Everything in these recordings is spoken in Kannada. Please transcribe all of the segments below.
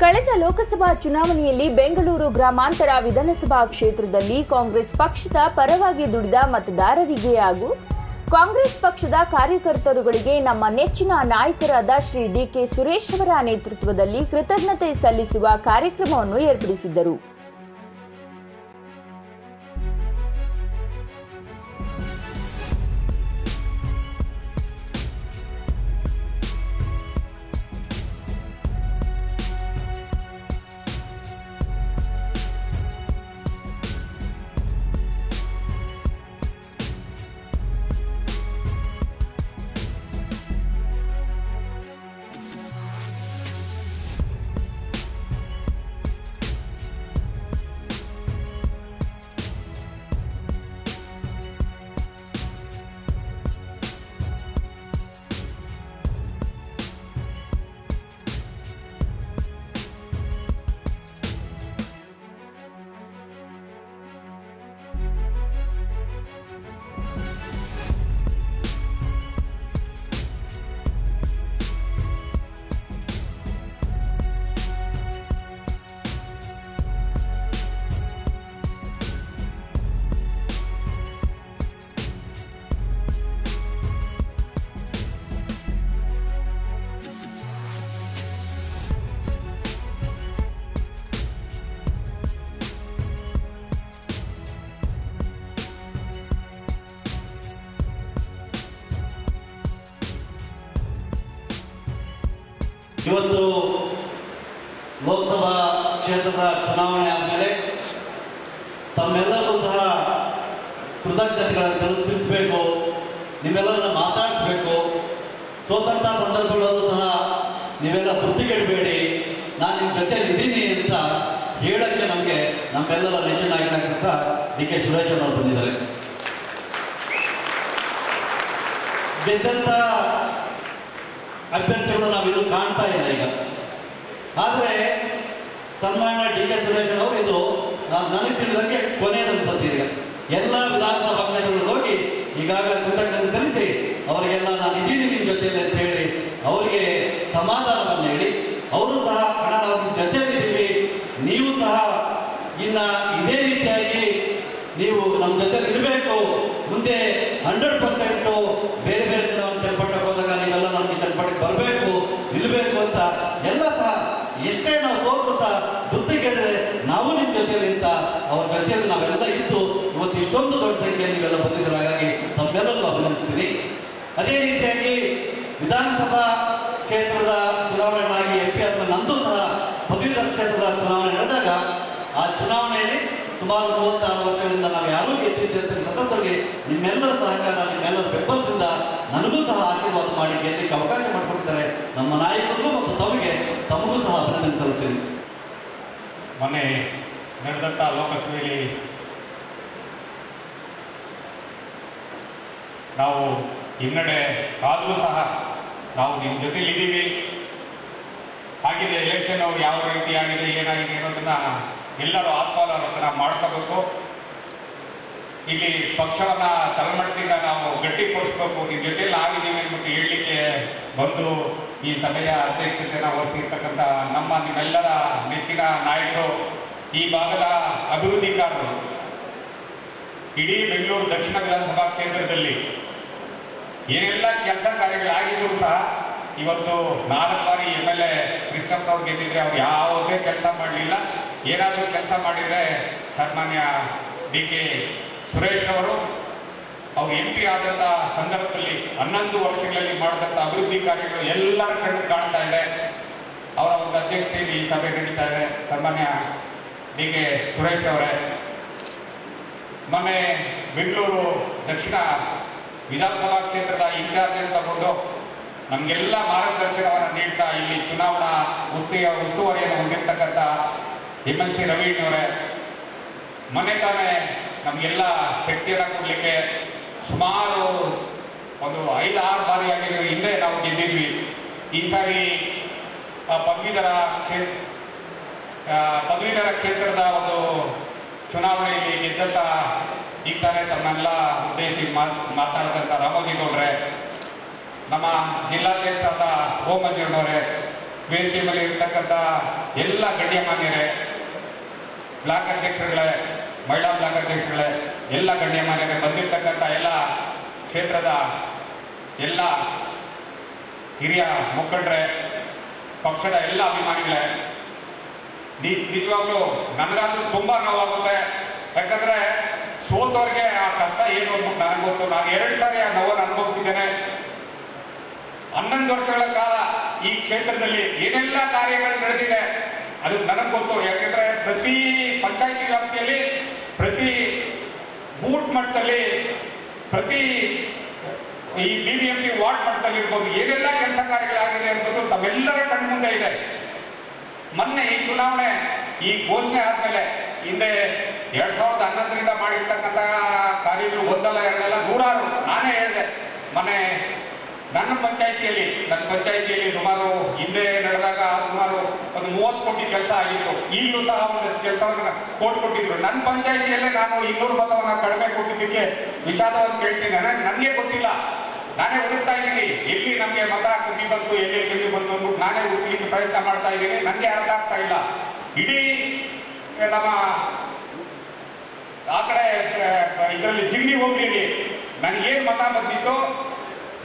ಕಳೆದ ಲೋಕಸಭಾ ಚುನಾವಣೆಯಲ್ಲಿ ಬೆಂಗಳೂರು ಗ್ರಾಮಾಂತರ ವಿಧಾನಸಭಾ ಕ್ಷೇತ್ರದಲ್ಲಿ ಕಾಂಗ್ರೆಸ್ ಪಕ್ಷದ ಪರವಾಗಿ ದುಡಿದ ಮತದಾರರಿಗೆ ಹಾಗೂ ಕಾಂಗ್ರೆಸ್ ಪಕ್ಷದ ಕಾರ್ಯಕರ್ತರುಗಳಿಗೆ ನಮ್ಮ ನೆಚ್ಚಿನ ನಾಯಕರಾದ ಶ್ರೀ ಡಿ.ಕೆ. ಸುರೇಶ್ ಅವರ ನೇತೃತ್ವದಲ್ಲಿ ಕೃತಜ್ಞತೆ ಸಲ್ಲಿಸುವ ಕಾರ್ಯಕ್ರಮವನ್ನು ಏರ್ಪಡಿಸಿದ್ದರು. ಇವತ್ತು ಲೋಕಸಭಾ ಕ್ಷೇತ್ರದ ಚುನಾವಣೆ ಆದಮೇಲೆ ತಮ್ಮೆಲ್ಲರೂ ಸಹ ಕೃತಜ್ಞತೆಗಳನ್ನು ತಿಳಿಸಬೇಕು, ನಿಮ್ಮೆಲ್ಲರನ್ನ ಮಾತಾಡಿಸ್ಬೇಕು. ಸೋತಂಥ ಸಂದರ್ಭಗಳಲ್ಲೂ ಸಹ ನೀವೆಲ್ಲ ಬುದ್ಧಿಗೆಡಬೇಡಿ, ನಾನು ನಿಮ್ಮ ಜೊತೆಯಲ್ಲಿ ಇದ್ದೀನಿ ಅಂತ ಹೇಳಕ್ಕೆ ನಮಗೆ ನಮ್ಮೆಲ್ಲರ ನೆಚ್ಚಿನ ನಾಯಕರಾಗಿರುವಂಥ ಡಿ.ಕೆ. ಸುರೇಶ್ ಅವರು ಬಂದಿದ್ದಾರೆ. ಗೆದ್ದಂಥ ಅಭ್ಯರ್ಥಿಗಳು ನಾವಿಲ್ಲೂ ಕಾಣ್ತಾ ಇಲ್ಲ ಈಗ. ಆದರೆ ಸನ್ಮಾನ್ಯ ಡಿ.ಕೆ. ಸುರೇಶ್ ಅವರು ಇದು ನನಗೆ ತಿಳಿದಂಗೆ ಕೊನೆಯದನ್ನಿಸುತ್ತೆ. ಈಗ ಎಲ್ಲ ವಿಧಾನಸಭಾ ಕ್ಷೇತ್ರಗಳಿಗೆ ಹೋಗಿ ಈಗಾಗಲೇ ಕೃತಜ್ಞತೆ ತಿಳಿಸಿ ಅವರಿಗೆಲ್ಲ ನಾನು ಇದ್ದೀನಿ ನಿಮ್ಮ ಜೊತೆಯಲ್ಲಿ ಅಂತ ಹೇಳಿ ಅವರಿಗೆ ಸಮಾಧಾನವನ್ನು ಹೇಳಿ, ಅವರು ಸಹ ಹಣ ನಾವು ನಿಮ್ಮ ಜೊತೆಯಲ್ಲಿದ್ದೀವಿ, ನೀವು ಸಹ ಇನ್ನು ಇದೇ ರೀತಿಯಾಗಿ ನೀವು ನಮ್ಮ ಜೊತೆಲಿ ಇರಬೇಕು, ಮುಂದೆ 100% ಬೇರೆ ಬೇರೆ ಚುನಾವಣೆ ಚನ್ನಪಟ್ಟಣಕ್ಕೆ ಹೋದಾಗ ನೀವೆಲ್ಲ ನಮಗೆ ಚನ್ನಪಟ್ಟಣಕ್ಕೆ ಬರಬೇಕು, ನಿಲ್ಲಬೇಕು ಅಂತ ಎಲ್ಲ ಸಹ ಎಷ್ಟೇ ನಾವು ಸೋತರು ಸಹ ದುರ್ತಿಗೆಡದೆ ನಾವು ನಿಮ್ಮ ಜೊತೆಯಲ್ಲಿ ಅಂತ ಅವ್ರ ಜೊತೆಯಲ್ಲಿ ನಾವೆಲ್ಲ ಇದ್ದು ಇವತ್ತು ಇಷ್ಟೊಂದು ದೊಡ್ಡ ಸಂಖ್ಯೆಯಲ್ಲಿ ನೀವೆಲ್ಲ ಬಂದಿದ್ದೀರ. ಹಾಗಾಗಿ ತಮ್ಮೆಲ್ಲರೂ ಅಭಿನಂದಿಸ್ತೀನಿ. ಅದೇ ರೀತಿಯಾಗಿ ವಿಧಾನಸಭಾ ಕ್ಷೇತ್ರದ ಚುನಾವಣೆಗಳಾಗಿ MP ಆದ್ಮೇಲೆ ನಂದು ಸಹ ಪದವೀಧರ ಕ್ಷೇತ್ರದ ಚುನಾವಣೆ ನಡೆದಾಗ ಆ ಚುನಾವಣೆಯಲ್ಲಿ ಸುಮಾರು 36 ವರ್ಷಗಳಿಂದ ನಾವು ಯಾರೂ ಗೆದ್ದಿದ್ದಂಥ ಸಂದರ್ಭದಲ್ಲಿ ನಿಮ್ಮೆಲ್ಲರ ಸಹಕಾರ, ನಿಮ್ಮೆಲ್ಲರ ಬೆಂಬಲದಿಂದ ನನಗೂ ಸಹ ಆಶೀರ್ವಾದ ಮಾಡಿ ಗೆಲ್ಲಕ್ಕೆ ಅವಕಾಶ ಮಾಡಿಕೊಟ್ಟಿದ್ದಾರೆ ನಮ್ಮ ನಾಯಕರಿಗೂ ಮತ್ತು ತಮಗೂ ಸಹ ಅಭಿನಂದನೆ ಸಲ್ಲಿಸ್ತೀನಿ. ಮೊನ್ನೆ ನಡೆದಂಥ ಲೋಕಸಭೆಯಲ್ಲಿ ನಾವು ಹಿನ್ನಡೆ ಆದರೂ ಸಹ ನಾವು ನಿಮ್ಮ ಜೊತೆಲಿದ್ದೀವಿ. ಆಗಿದೆ ಎಲೆಕ್ಷನ್ ಯಾವ ರೀತಿ ಆಗಿದೆ, ಏನಾಗಿದೆ ಅನ್ನೋದನ್ನ ಎಲ್ಲರೂ ಆತ್ಮಾವಲೋಕನ ಮಾಡ್ಕೋಬೇಕು. ಇಲ್ಲಿ ಪಕ್ಷವನ್ನು ತಲೆಮಟ್ಟದಿಂದ ನಾವು ಗಟ್ಟಿಪಡಿಸ್ಬೇಕು, ನಿಮ್ಮ ಜೊತೆಲಿ ಆಗಿದ್ದೀವಿ ಅಂದ್ಬಿಟ್ಟು ಹೇಳಲಿಕ್ಕೆ ಬಂದು ಈ ಸಭೆಯ ಅಧ್ಯಕ್ಷತೆಯನ್ನು ವಹಿಸಿರ್ತಕ್ಕಂಥ ನಿಮ್ಮೆಲ್ಲರ ನೆಚ್ಚಿನ ನಾಯಕರು, ಈ ಭಾಗದ ಅಭಿವೃದ್ಧಿಕಾರರು, ಇಡೀ ಬೆಂಗಳೂರು ದಕ್ಷಿಣ ವಿಧಾನಸಭಾ ಕ್ಷೇತ್ರದಲ್ಲಿ ಏನೆಲ್ಲ ಕೆಲಸ ಕಾರ್ಯಗಳಾಗಿದ್ದರೂ ಸಹ ಇವತ್ತು 4 ಬಾರಿ MLA ಕೃಷ್ಣಪ್ಪನವ್ರು ಗೆದ್ದಿದ್ರೆ ಅವ್ರು ಯಾವುದೇ ಕೆಲಸ ಮಾಡಲಿಲ್ಲ. ಏನಾದರೂ ಕೆಲಸ ಮಾಡಿದರೆ ಸನ್ಮಾನ್ಯ ಡಿ.ಕೆ. ಸುರೇಶ್ ಅವರು MP ಆದಂಥ ಸಂದರ್ಭದಲ್ಲಿ 11 ವರ್ಷಗಳಲ್ಲಿ ಮಾಡಿದಂಥ ಅಭಿವೃದ್ಧಿ ಕಾರ್ಯಗಳು ಎಲ್ಲರ ಕಣ್ಣು ಕಾಣ್ತಾ ಇದೆ. ಅವರ ಒಂದು ಅಧ್ಯಕ್ಷತೆಯಲ್ಲಿ ಈ ಸಭೆ ನಡೀತಾ ಇದೆ. ಸನ್ಮಾನ್ಯ ಡಿ.ಕೆ. ಸುರೇಶ್ ಅವರೇ, ಮೊನ್ನೆ ಬೆಂಗಳೂರು ದಕ್ಷಿಣ ವಿಧಾನಸಭಾ ಕ್ಷೇತ್ರದ ಇನ್ಚಾರ್ಜ್ ಅಂತ ತಗೊಂಡು ನಮಗೆಲ್ಲ ಮಾರ್ಗದರ್ಶನವನ್ನು ನೀಡ್ತಾ ಇಲ್ಲಿ ಚುನಾವಣಾ ಉಸ್ತುವಾರಿಯನ್ನು ಹೊಂದಿರತಕ್ಕಂಥ MLC ರವೀಣ್ಣವರೇ, ಮೊನ್ನೆ ತಾನೇ ನಮಗೆಲ್ಲ ಶಕ್ತಿಯನ್ನು ಕೊಡಲಿಕ್ಕೆ ಸುಮಾರು ಒಂದು 5-6 ಬಾರಿ ಆಗಿರೋ ಹಿಂದೆ ನಾವು ಗೆದ್ದಿದ್ವಿ. ಈ ಸಾರಿ ಪದವೀಧರ ಕ್ಷೇತ್ರದ ಒಂದು ಚುನಾವಣೆಯಲ್ಲಿ ಗೆದ್ದಂಥ ಈಗ ತಾನೇ ತಮ್ಮೆಲ್ಲ ಉದ್ದೇಶಿಸಿ ಮಾತನಾಡಿದಂಥ ರಾಮೋಜಿಗೌಡ್ರೆ, ನಮ್ಮ ಜಿಲ್ಲಾಧ್ಯಕ್ಷರಾದ ಓ ಮಂಜುಣ್ಣವರೇ, ವೇದಿಕೆ ಮೇಲೆ ಇರ್ತಕ್ಕಂಥ ಎಲ್ಲ ಗಣ್ಯಮಾನ್ಯರೇ, ಬ್ಲಾಕ್ ಅಧ್ಯಕ್ಷರುಗಳೇ, ಮಹಿಳಾ ಬ್ಲಾಕ್ ಅಧ್ಯಕ್ಷರುಗಳೇ, ಎಲ್ಲ ಗಣ್ಯಮಾನ್ಯರೇ, ಬಂದಿರ್ತಕ್ಕಂಥ ಎಲ್ಲ ಕ್ಷೇತ್ರದ ಎಲ್ಲ ಹಿರಿಯ ಮುಖಂಡರೇ, ಪಕ್ಷದ ಎಲ್ಲ ಅಭಿಮಾನಿಗಳೇ, ನಿಜವಾಗ್ಲೂ ನನಗಾದ್ರೂ ತುಂಬ ನೋವಾಗುತ್ತೆ. ಯಾಕಂದರೆ ಸೋತವ್ರಿಗೆ ಆ ಕಷ್ಟ ಏನು ಅಂದ್ಬಿಟ್ಟು ನನಗೆ ಗೊತ್ತು. ನಾನು 2 ಸಾರಿ ಆ ನೋವನ್ನು ಅನುಭವಿಸಿದ್ದೇನೆ. 11 ವರ್ಷಗಳ ಕಾಲ ಈ ಕ್ಷೇತ್ರದಲ್ಲಿ ಏನೆಲ್ಲ ಕಾರ್ಯಗಳು ನಡೆದಿದೆ ಅದು ನನಗೆ ಗೊತ್ತು. ಯಾಕೆಂದರೆ ಪ್ರತಿ ಪಂಚಾಯಿತಿ ವ್ಯಾಪ್ತಿಯಲ್ಲಿ, ಪ್ರತಿ ಬೂತ್ ಮಟ್ಟದಲ್ಲಿ, ಪ್ರತಿ ಈ BBMP ವಾರ್ಡ್ ಮಟ್ಟದಲ್ಲಿ ಇರ್ಬೋದು, ಏನೆಲ್ಲ ಕೆಲಸ ಕಾರ್ಯಗಳಾಗಿದೆ ಅನ್ನೋದು ತಮ್ಮೆಲ್ಲರ ಕಣ್ಮುಂದೆ ಇದೆ. ಮೊನ್ನೆ ಈ ಚುನಾವಣೆ ಈ ಘೋಷಣೆ ಆದಮೇಲೆ ಹಿಂದೆ 2011ರಿಂದ ಮಾಡಿರ್ತಕ್ಕಂಥ ಕಾರ್ಯಗಳು ಒಂದಲ್ಲ ಎರಡಲ್ಲ ನೂರಾರು. ನಾನೇ ಹೇಳಿದೆ ಮೊನ್ನೆ ನನ್ನ ಪಂಚಾಯಿತಿಯಲ್ಲಿ ಸುಮಾರು ಹಿಂದೆ ನಡೆದಾಗ ಸುಮಾರು ಒಂದು 30 ಕೋಟಿ ಕೆಲಸ ಆಗಿತ್ತು. ಈಗಲೂ ಸಹ ಒಂದಷ್ಟು ಕೆಲಸವನ್ನು ಕೊಟ್ಟಿದ್ರು. ನನ್ನ ಪಂಚಾಯಿತಿಯಲ್ಲೇ ನಾನು 200 ಮತವನ್ನು ಕಡಿಮೆ ಕೊಟ್ಟಿದ್ದಕ್ಕೆ ವಿಷಾದವನ್ನು ಕೇಳ್ತೀನಿ. ನನಗೆ ಗೊತ್ತಿಲ್ಲ, ನಾನೇ ಹುಡುಕ್ತಾ ಇದ್ದೀನಿ ಎಲ್ಲಿ ನಮಗೆ ಮತ ಕಮ್ಮಿ ಬಂತು, ಎಲ್ಲಿ ಕಮ್ಮಿ ಬಂತು ಅಂದ್ಬಿಟ್ಟು ನಾನೇ ಹುಡುಕ್ಲಿಕ್ಕೆ ಪ್ರಯತ್ನ ಮಾಡ್ತಾ ಇದ್ದೀನಿ. ನನಗೆ ಅರ್ಥ ಆಗ್ತಾ ಇಲ್ಲ. ಇಡೀ ನಮ್ಮ ಆ ಕಡೆ ಇದರಲ್ಲಿ ಜಿಗಣಿ ಹೋಗ್ಲಿಕ್ಕೆ ನನಗೇನು ಮತ ಬಂದಿತ್ತು,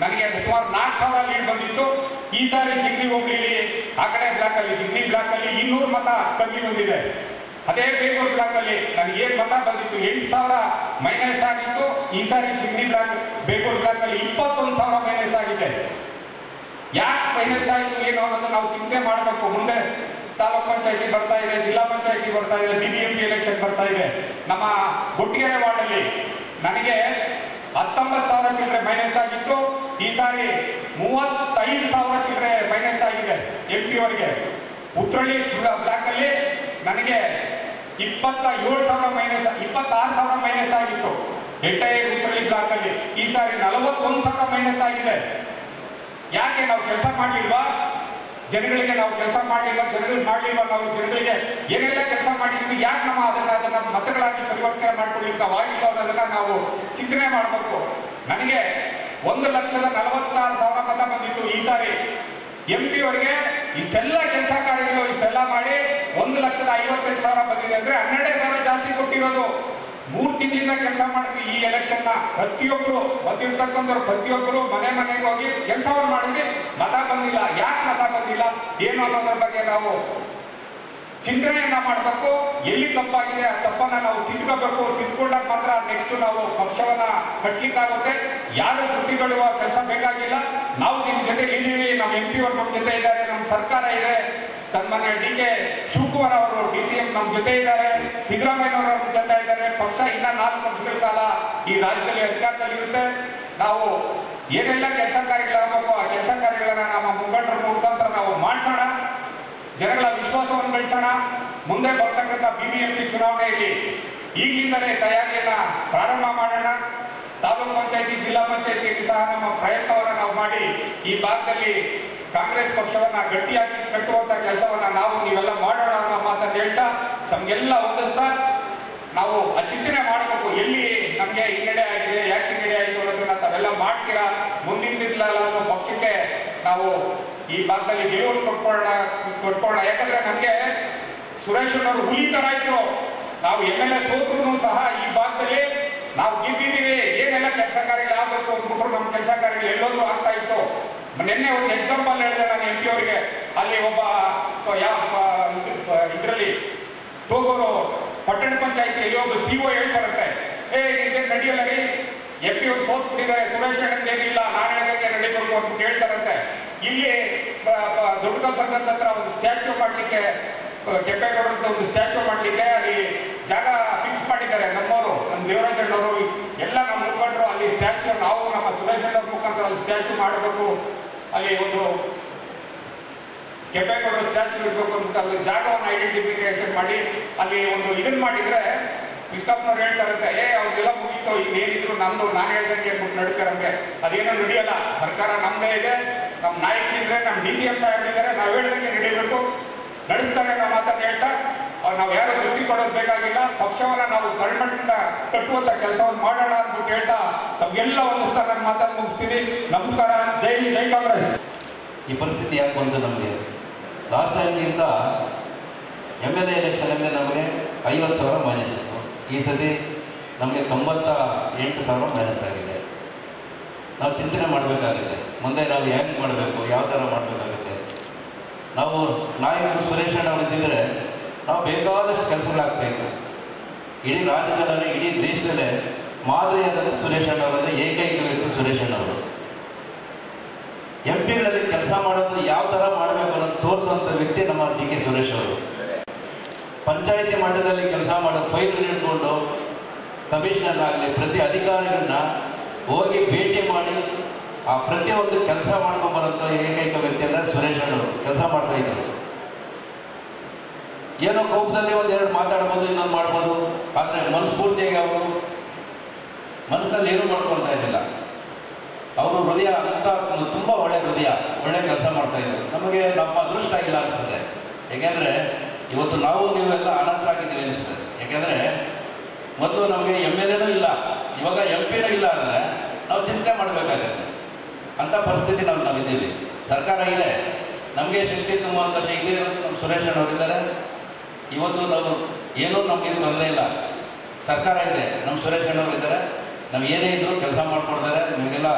ನನಗೆ ಸುಮಾರು 4,000 ಲೀಡ್ ಬಂದಿತ್ತು. ಈ ಸಾರಿ ಜಿಗಣಿ ಹೋಗ್ಲಿಲಿ ಆ ಕಡೆ ಬ್ಲಾಕಲ್ಲಿ, ಜಿಗಣಿ ಬ್ಲಾಕಲ್ಲಿ 200 ಮತ ಕಮ್ಮಿ ಬಂದಿದೆ. ಅದೇ ಬೇಗೂರು ಬ್ಲಾಕಲ್ಲಿ ನನಗೇನು ಮತ ಬಂದಿತ್ತು 8,000 ಮೈನಸ್ ಆಗಿತ್ತು. ಈ ಸಾರಿ ಜಿಗಣಿ ಬ್ಲಾಕ್ ಬೇಗೂರು ಬ್ಲಾಕಲ್ಲಿ 21,000 ಮೈನಸ್ ಆಗಿದೆ. ಯಾಕೆ ಮೈನಸ್ ಆಯಿತು ಏನು ಅನ್ನೋದು ನಾವು ಚಿಂತೆ ಮಾಡಬೇಕು. ಮುಂದೆ ತಾಲೂಕ್ ಪಂಚಾಯತಿ ಬರ್ತಾ ಇದೆ, ಜಿಲ್ಲಾ ಪಂಚಾಯತಿ ಬರ್ತಾ ಇದೆ, BBMP ಎಲೆಕ್ಷನ್ ಬರ್ತಾ ಇದೆ. ನಮ್ಮ ಗೊಟ್ಟಿಗೆರೆ ವಾರ್ಡಲ್ಲಿ ನನಗೆ 19,000 ಚಿಲ್ಲರೆ ಮೈನಸ್ ಆಗಿತ್ತು. ಈ ಸಾರಿ 35,000 ಚಿಲ್ಲರೆ ಮೈನಸ್ ಆಗಿದೆ MP ಅವರಿಗೆ. ಉತ್ರಳ್ಳಿ ಬ್ಲಾಕ್ ಅಲ್ಲಿ ನನಗೆ 26,000 ಮೈನಸ್ ಆಗಿತ್ತು ಎಂಟೈರ್ ಉತ್ರಳ್ಳಿ ಬ್ಲಾಕ್ ಅಲ್ಲಿ. ಈ ಸಾರಿ 41,000 ಮೈನಸ್ ಆಗಿದೆ. ಯಾಕೆ ನಾವು ಕೆಲಸ ಮಾಡ್ಲಿಲ್ವಾ? ಜನಗಳಿಗೆ ನಾವು ಕೆಲಸ ಮಾಡಲಿಲ್ಲ, ನಾವು ಜನಗಳಿಗೆ ಏನೆಲ್ಲ ಕೆಲಸ ಮಾಡಿದ್ವಿ, ಯಾಕೆ ನಮ್ಮ ಅದನ್ನ ಮತಗಳಾಗಿ ಪರಿವರ್ತನೆ ಮಾಡ್ಕೊಳ್ಳಿಕ್ಕೆ ನಾವು ಆಗಿಲ್ಲ ಅನ್ನೋದನ್ನ ನಾವು ಚಿಂತನೆ ಮಾಡಬೇಕು. ನನಗೆ 1,46,000 ಮತ ಬಂದಿತ್ತು. ಈ ಸಾರಿ MP ಅವರಿಗೆ ಇಷ್ಟೆಲ್ಲ ಕೆಲಸ ಕಾರ್ಯಗಳು ಇಷ್ಟೆಲ್ಲ ಮಾಡಿ 1,58,000 ಬಂದಿದೆ ಅಂದ್ರೆ 12,000 ಜಾಸ್ತಿ ಕೊಟ್ಟಿರೋದು. 3 ತಿಂಗಳಿಂದ ಕೆಲಸ ಮಾಡಿದ್ವಿ ಈ ಎಲೆಕ್ಷನ್ ನ. ಪ್ರತಿಯೊಬ್ಬರು ಬಂದಿರ್ತಕ್ಕಂಥವ್ರು ಪ್ರತಿಯೊಬ್ಬರು ಮನೆಗೆ ಹೋಗಿ ಕೆಲಸವನ್ನು ಮಾಡಿದ್ವಿ. ಮತ ಬಂದಿಲ್ಲ. ಯಾಕೆ ಮತ ಬಂದಿಲ್ಲ ಏನು ಅನ್ನೋದ್ರ ಬಗ್ಗೆ ನಾವು ಚಿಂತನೆಯನ್ನ ಮಾಡಬೇಕು. ಎಲ್ಲಿ ತಪ್ಪಾಗಿದೆ ಆ ತಪ್ಪನ್ನ ನಾವು ತಿದ್ಕೋಬೇಕು. ತಿದ್ಕೊಂಡಾಗ ಮಾತ್ರ ನೆಕ್ಸ್ಟ್ ನಾವು ಪಕ್ಷವನ್ನ ಕಟ್ಲಿಕ್ಕಾಗುತ್ತೆ. ಯಾರು ಕೃತಿಗೊಳ್ಳುವ ಕೆಲಸ ಬೇಕಾಗಿಲ್ಲ. ನಾವು ನಿಮ್ಮ ಜೊತೆಲಿ ಇದ್ದೀವಿ. ನಮ್ಮ MP ಅವರು ನಮ್ಮ ಜೊತೆ ಇದ್ದಾರೆ, ನಮ್ಮ ಸರ್ಕಾರ ಇದೆ. ಸನ್ಮಾನ್ಯ DK ಶಿವಕುಮಾರ್ ಅವರು DCM ನಮ್ಮ ಜೊತೆ ಇದ್ದಾರೆ, ಸಿದ್ದರಾಮಯ್ಯನವರು ನಮ್ಮ ಜೊತೆ ಇದ್ದಾರೆ. ಪಕ್ಷ ಇನ್ನ 4 ವರ್ಷಗಳ ಕಾಲ ಈ ರಾಜ್ಯದಲ್ಲಿ ಅಧಿಕಾರದಲ್ಲಿರುತ್ತೆ. ನಾವು ಏನೆಲ್ಲ ಕೆಲಸ ಕಾರ್ಯಗಳಾಗಬೇಕು ಆ ಕೆಲಸ ಕಾರ್ಯಗಳನ್ನ ನಮ್ಮ ಮುಖಂಡರ ಮುಖಾಂತರ ನಾವು ಮಾಡಿಸೋಣ. ಜನಗಳ ವಿಶ್ವಾಸವನ್ನು ಗಳಿಸೋಣ. ಮುಂದೆ ಬರ್ತಕ್ಕಂಥ BBMP ಚುನಾವಣೆಯಲ್ಲಿ ಈಗಲಿಂದಲೇ ತಯಾರಿಯನ್ನ ಪ್ರಾರಂಭ ಮಾಡೋಣ. ತಾಲೂಕು ಪಂಚಾಯತಿ, ಜಿಲ್ಲಾ ಪಂಚಾಯತಿಯಲ್ಲಿ ಸಹ ನಮ್ಮ ಪ್ರಯತ್ನವನ್ನು ನಾವು ಮಾಡಿ ಈ ಭಾಗದಲ್ಲಿ ಕಾಂಗ್ರೆಸ್ ಪಕ್ಷವನ್ನ ಗಟ್ಟಿಯಾಗಿ ಕಟ್ಟುವಂತ ಕೆಲಸವನ್ನ ನೀವೆಲ್ಲ ಮಾಡೋಣ ಅನ್ನೋ ಮಾತನ್ನು ಹೇಳ್ತಾ ತಮಗೆಲ್ಲ ಹೊಂದಿಸ್ತಾ ನಾವು ಆ ಚಿಂತನೆ ಮಾಡಬೇಕು. ಎಲ್ಲಿ ನಮಗೆ ಹಿನ್ನಡೆ ಆಗಿದೆ, ಯಾಕೆ ಹಿನ್ನಡೆ ಆಯಿತು ಅನ್ನೋದನ್ನ ತಾವೆಲ್ಲ ಮಾಡ್ತೀರಾ. ಮುಂದಿನ ಅನ್ನೋ ಪಕ್ಷಕ್ಕೆ ನಾವು ಈ ಭಾಗದಲ್ಲಿ ಗೆಲುವನ್ನು ಕೊಟ್ಕೊಳ್ಳೋಣ. ಯಾಕಂದ್ರೆ ನಮಗೆ ಸುರೇಶ್ ಅವರು ಹುಲಿ ತರ ಇದ್ರು. ನಾವು MLA ಸೋತ್ರು ಸಹ ಈ ಭಾಗದಲ್ಲಿ ನಾವು ಗೆದ್ದಿದ್ದೀವಿ. ಏನೆಲ್ಲ ಕೆಲಸ ಕಾರ್ಯಗಳು ಆಗ್ಬೇಕು ಅಂದ್ಬಿಟ್ರು ನಮ್ಮ ಕೆಲಸ ಕಾರ್ಯಗಳು ಎಲ್ಲೋದ್ರೂ ಆಗ್ತಾ ಇತ್ತು. ನಿನ್ನೆ ಒಂದು ಎಕ್ಸಾಂಪಲ್ ಹೇಳಿದೆ ನಾನು MP ಅವರಿಗೆ. ಅಲ್ಲಿ ಒಬ್ಬ ಇದರಲ್ಲಿ ತೋಗೂರು ಪಟ್ಟಣ ಪಂಚಾಯತಿಯಲ್ಲಿ ಒಬ್ಬ CO ಹೇಳ್ತಾರಂತೆ, ನಿಮ್ಗೆ ನಡೆಯಲ್ಲ ರೀ, MP ಅವ್ರು ಸೋತ್ಬಿಟ್ಟಿದ್ದಾರೆ, ಸುರೇಶ್ ಹೇಳಂದೇನಿಲ್ಲ, ನಾನು ಹೇಳಿದಂಗೆ ನಡಿಬೇಕು ಅಂತ ಹೇಳ್ತಾರಂತೆ. ಇಲ್ಲಿ ದೊಡ್ಡ ಸಂದರ್ಭದ ಹತ್ರ ಒಂದು ಸ್ಟ್ಯಾಚ್ಯೂ ಮಾಡಲಿಕ್ಕೆ, ಕೆಂಪೇಗೌಡರದ ಒಂದು ಸ್ಟ್ಯಾಚ್ಯೂ ಮಾಡಲಿಕ್ಕೆ ಅಲ್ಲಿ ಜಾಗ ಫಿಕ್ಸ್ ಮಾಡಿದ್ದಾರೆ ನಮ್ಮವರು, ನಮ್ಮ ದೇವರಾಜಣ್ಣವರು ಎಲ್ಲ ನಮ್ಮ ಮುಖಂಡರು. ಅಲ್ಲಿ ಸ್ಟ್ಯಾಚ್ಯೂ ನಾವು ನಮ್ಮ ಸುರೇಶ್ ಅವ್ರ ಮುಖಾಂತರ ಅಲ್ಲಿ ಸ್ಟ್ಯಾಚ್ಯೂ ಮಾಡಬೇಕು, ಅಲ್ಲಿ ಒಂದು ಕೆಂಪೇಗೌಡರ ಸ್ಟ್ಯಾಚ್ಯೂ ಇರಬೇಕು ಅಂತ ಅಲ್ಲಿ ಜಾಗವನ್ನು ಐಡೆಂಟಿಫಿಕೇಶನ್ ಮಾಡಿ ಅಲ್ಲಿ ಒಂದು ಇದನ್ನ ಮಾಡಿದ್ರೆ ಕೃಷ್ಣಪ್ಪನವ್ರು ಹೇಳ್ತಾರಂತೆ, ಅವ್ರಿಗೆಲ್ಲ ಮುಗೀತು, ಈಗ ಏನಿದ್ರು ನಮ್ದು ನಾನು ಹೇಳ್ದಂಗೆ ಅಂದ್ಬಿಟ್ಟು ನಡ್ತಾರಂತೆ. ಅದೇನೋ ನಡೆಯಲ್ಲ. ಸರ್ಕಾರ ನಮ್ಮದೇ ಇದೆ, ನಮ್ಮ ನಾಯಕರಿದ್ರೆ, ನಮ್ಮ DCM ಸಾಹೇಬರಿದ್ದಾರೆ, ನಾವು ಹೇಳ್ದಂಗೆ ನಡೀಬೇಕು, ನಡೆಸ್ತಾರೆ ಅನ್ನೋ ಮಾತನ್ನು ಹೇಳ್ತಾ ನಾವು ಯಾರು ತೃಪ್ತಿ ಕೊಡೋದು ಬೇಕಾಗಿಲ್ಲ. ಪಕ್ಷವನ್ನ ನಾವು ತಳಮಟ್ಟದಿಂದ ಕಟ್ಟುವಂತ ಕೆಲಸವನ್ನು ಮಾಡೋಣ ಅಂದ್ಬಿಟ್ಟು ಹೇಳ್ತಾ ತಮ್ಗೆಲ್ಲ ಒಂದಿಸ್ತಾ ನನ್ನ ಮಾತನ್ನು ಮುಗಿಸ್ತೀನಿ. ನಮಸ್ಕಾರ. ಜೈ ಕಾಂಗ್ರೆಸ್. ಈ ಪರಿಸ್ಥಿತಿ ಯಾಕೆ ಬಂತು ನಮಗೆ? ಲಾಸ್ಟ್ ಟೈಮ್ಗಿಂತ MLA ಎಲೆಕ್ಷನಲ್ಲಿ ನಮಗೆ 50,000 ಮೈನಸ್ ಇತ್ತು. ಈ ಸತಿ ನಮಗೆ 98,000 ಮೈನಸ್ ಆಗಿದೆ. ನಾವು ಚಿಂತನೆ ಮಾಡಬೇಕಾಗುತ್ತೆ, ಮುಂದೆ ನಾವು ಹೇಗೆ ಮಾಡಬೇಕು, ಯಾವ ಥರ ಮಾಡಬೇಕಾಗುತ್ತೆ. ನಾವು ನಾಯಕರು ಸುರೇಶ್ ಅಣ್ಣ ಅವರು ಇದ್ದಿದ್ದರೆ ನಾವು ಬೇಕಾದಷ್ಟು ಕೆಲಸಗಳಾಗ್ತಾಯಿತ್ತು. ಇಡೀ ರಾಜ್ಯದಲ್ಲೇ ಇಡೀ ದೇಶದಲ್ಲೇ ಮಾದರಿಯಾದ ಸುರೇಶ್ ಅಣ್ಣ ಅವರೇ ಏಕೈಕ ವ್ಯಕ್ತಿ ಸುರೇಶ್ ಅಣ್ಣ ಅವರು. MP ಗಳಲ್ಲಿ ಕೆಲಸ ಮಾಡೋದು ಯಾವ ಥರ ಮಾಡಬೇಕು ಅನ್ನೋದು ತೋರಿಸುವಂಥ ವ್ಯಕ್ತಿ ನಮ್ಮ DK ಸುರೇಶ್ ಅವರು. ಪಂಚಾಯಿತಿ ಮಟ್ಟದಲ್ಲಿ ಕೆಲಸ ಮಾಡೋ ಫೈಲ್ ಹಿಡ್ಕೊಂಡು ಕಮಿಷನರ್ ಆಗಲಿ ಪ್ರತಿ ಅಧಿಕಾರಿಗಳನ್ನ ಹೋಗಿ ಭೇಟಿ ಮಾಡಿ ಆ ಪ್ರತಿಯೊಂದು ಕೆಲಸ ಮಾಡ್ಕೊಂಬರೋಂಥ ಏಕೈಕ ವ್ಯಕ್ತಿ ಅಂದರೆ ಸುರೇಶ್ ಅಣ್ಣವರು ಕೆಲಸ ಮಾಡ್ತಾಯಿದ್ರು. ಏನೋ ಕೋಪದಲ್ಲಿ ಒಂದೆರಡು ಮಾತಾಡ್ಬೋದು, ಇನ್ನೊಂದು ಮಾಡ್ಬೋದು, ಆದರೆ ಮನಸ್ಫೂರ್ತಿಯಾಗಿ ಅವರು ಮನಸ್ಸಿನಲ್ಲಿ ಏನೂ ಮಾಡ್ಕೊಳ್ತಾ ಇರಲಿಲ್ಲ. ಅವರು ಹೃದಯ ಅಂತ ತುಂಬ ಒಳ್ಳೆ ಹೃದಯ, ಒಳ್ಳೆ ಕೆಲಸ ಮಾಡ್ತಾಯಿದ್ರು. ನಮಗೆ ನಮ್ಮ ಅದೃಷ್ಟ ಇಲ್ಲ ಅನಿಸ್ತದೆ. ಯಾಕೆಂದರೆ ಇವತ್ತು ನಾವು ನೀವೆಲ್ಲ ಅನಂತರಾಗಿದ್ದೀವಿ ಅನಿಸ್ತದೆ. ಯಾಕೆಂದರೆ ಮೊದಲು ನಮಗೆ MLA ಇಲ್ಲ, ಇವಾಗ MP ಇಲ್ಲ ಅಂದರೆ ನಾವು ಚಿಂತೆ ಮಾಡಬೇಕಾಗತ್ತೆ. ಅಂಥ ಪರಿಸ್ಥಿತಿ ನಾವಿದ್ದೀವಿ. ಸರ್ಕಾರ ಇದೆ, ನಮಗೆ ಶಕ್ತಿ ತುಂಬುವಂಥ ಶಕ್ತಿ ನಮ್ಮ ಸುರೇಶ್ ಅಣ್ಣವರಿದ್ದಾರೆ. ಇವತ್ತು ನಾವು ಏನೂ ನಮಗೆ ತೊಂದರೆ ಇಲ್ಲ, ಸರ್ಕಾರ ಇದೆ, ನಮ್ಮ ಸುರೇಶ್ ಅಣ್ಣವರಿದ್ದಾರೆ. ನಾವು ಏನೇ ಇದ್ದರೂ ಕೆಲಸ ಮಾಡಿಕೊಡ್ತಾರೆ, ನಿಮಗೆಲ್ಲ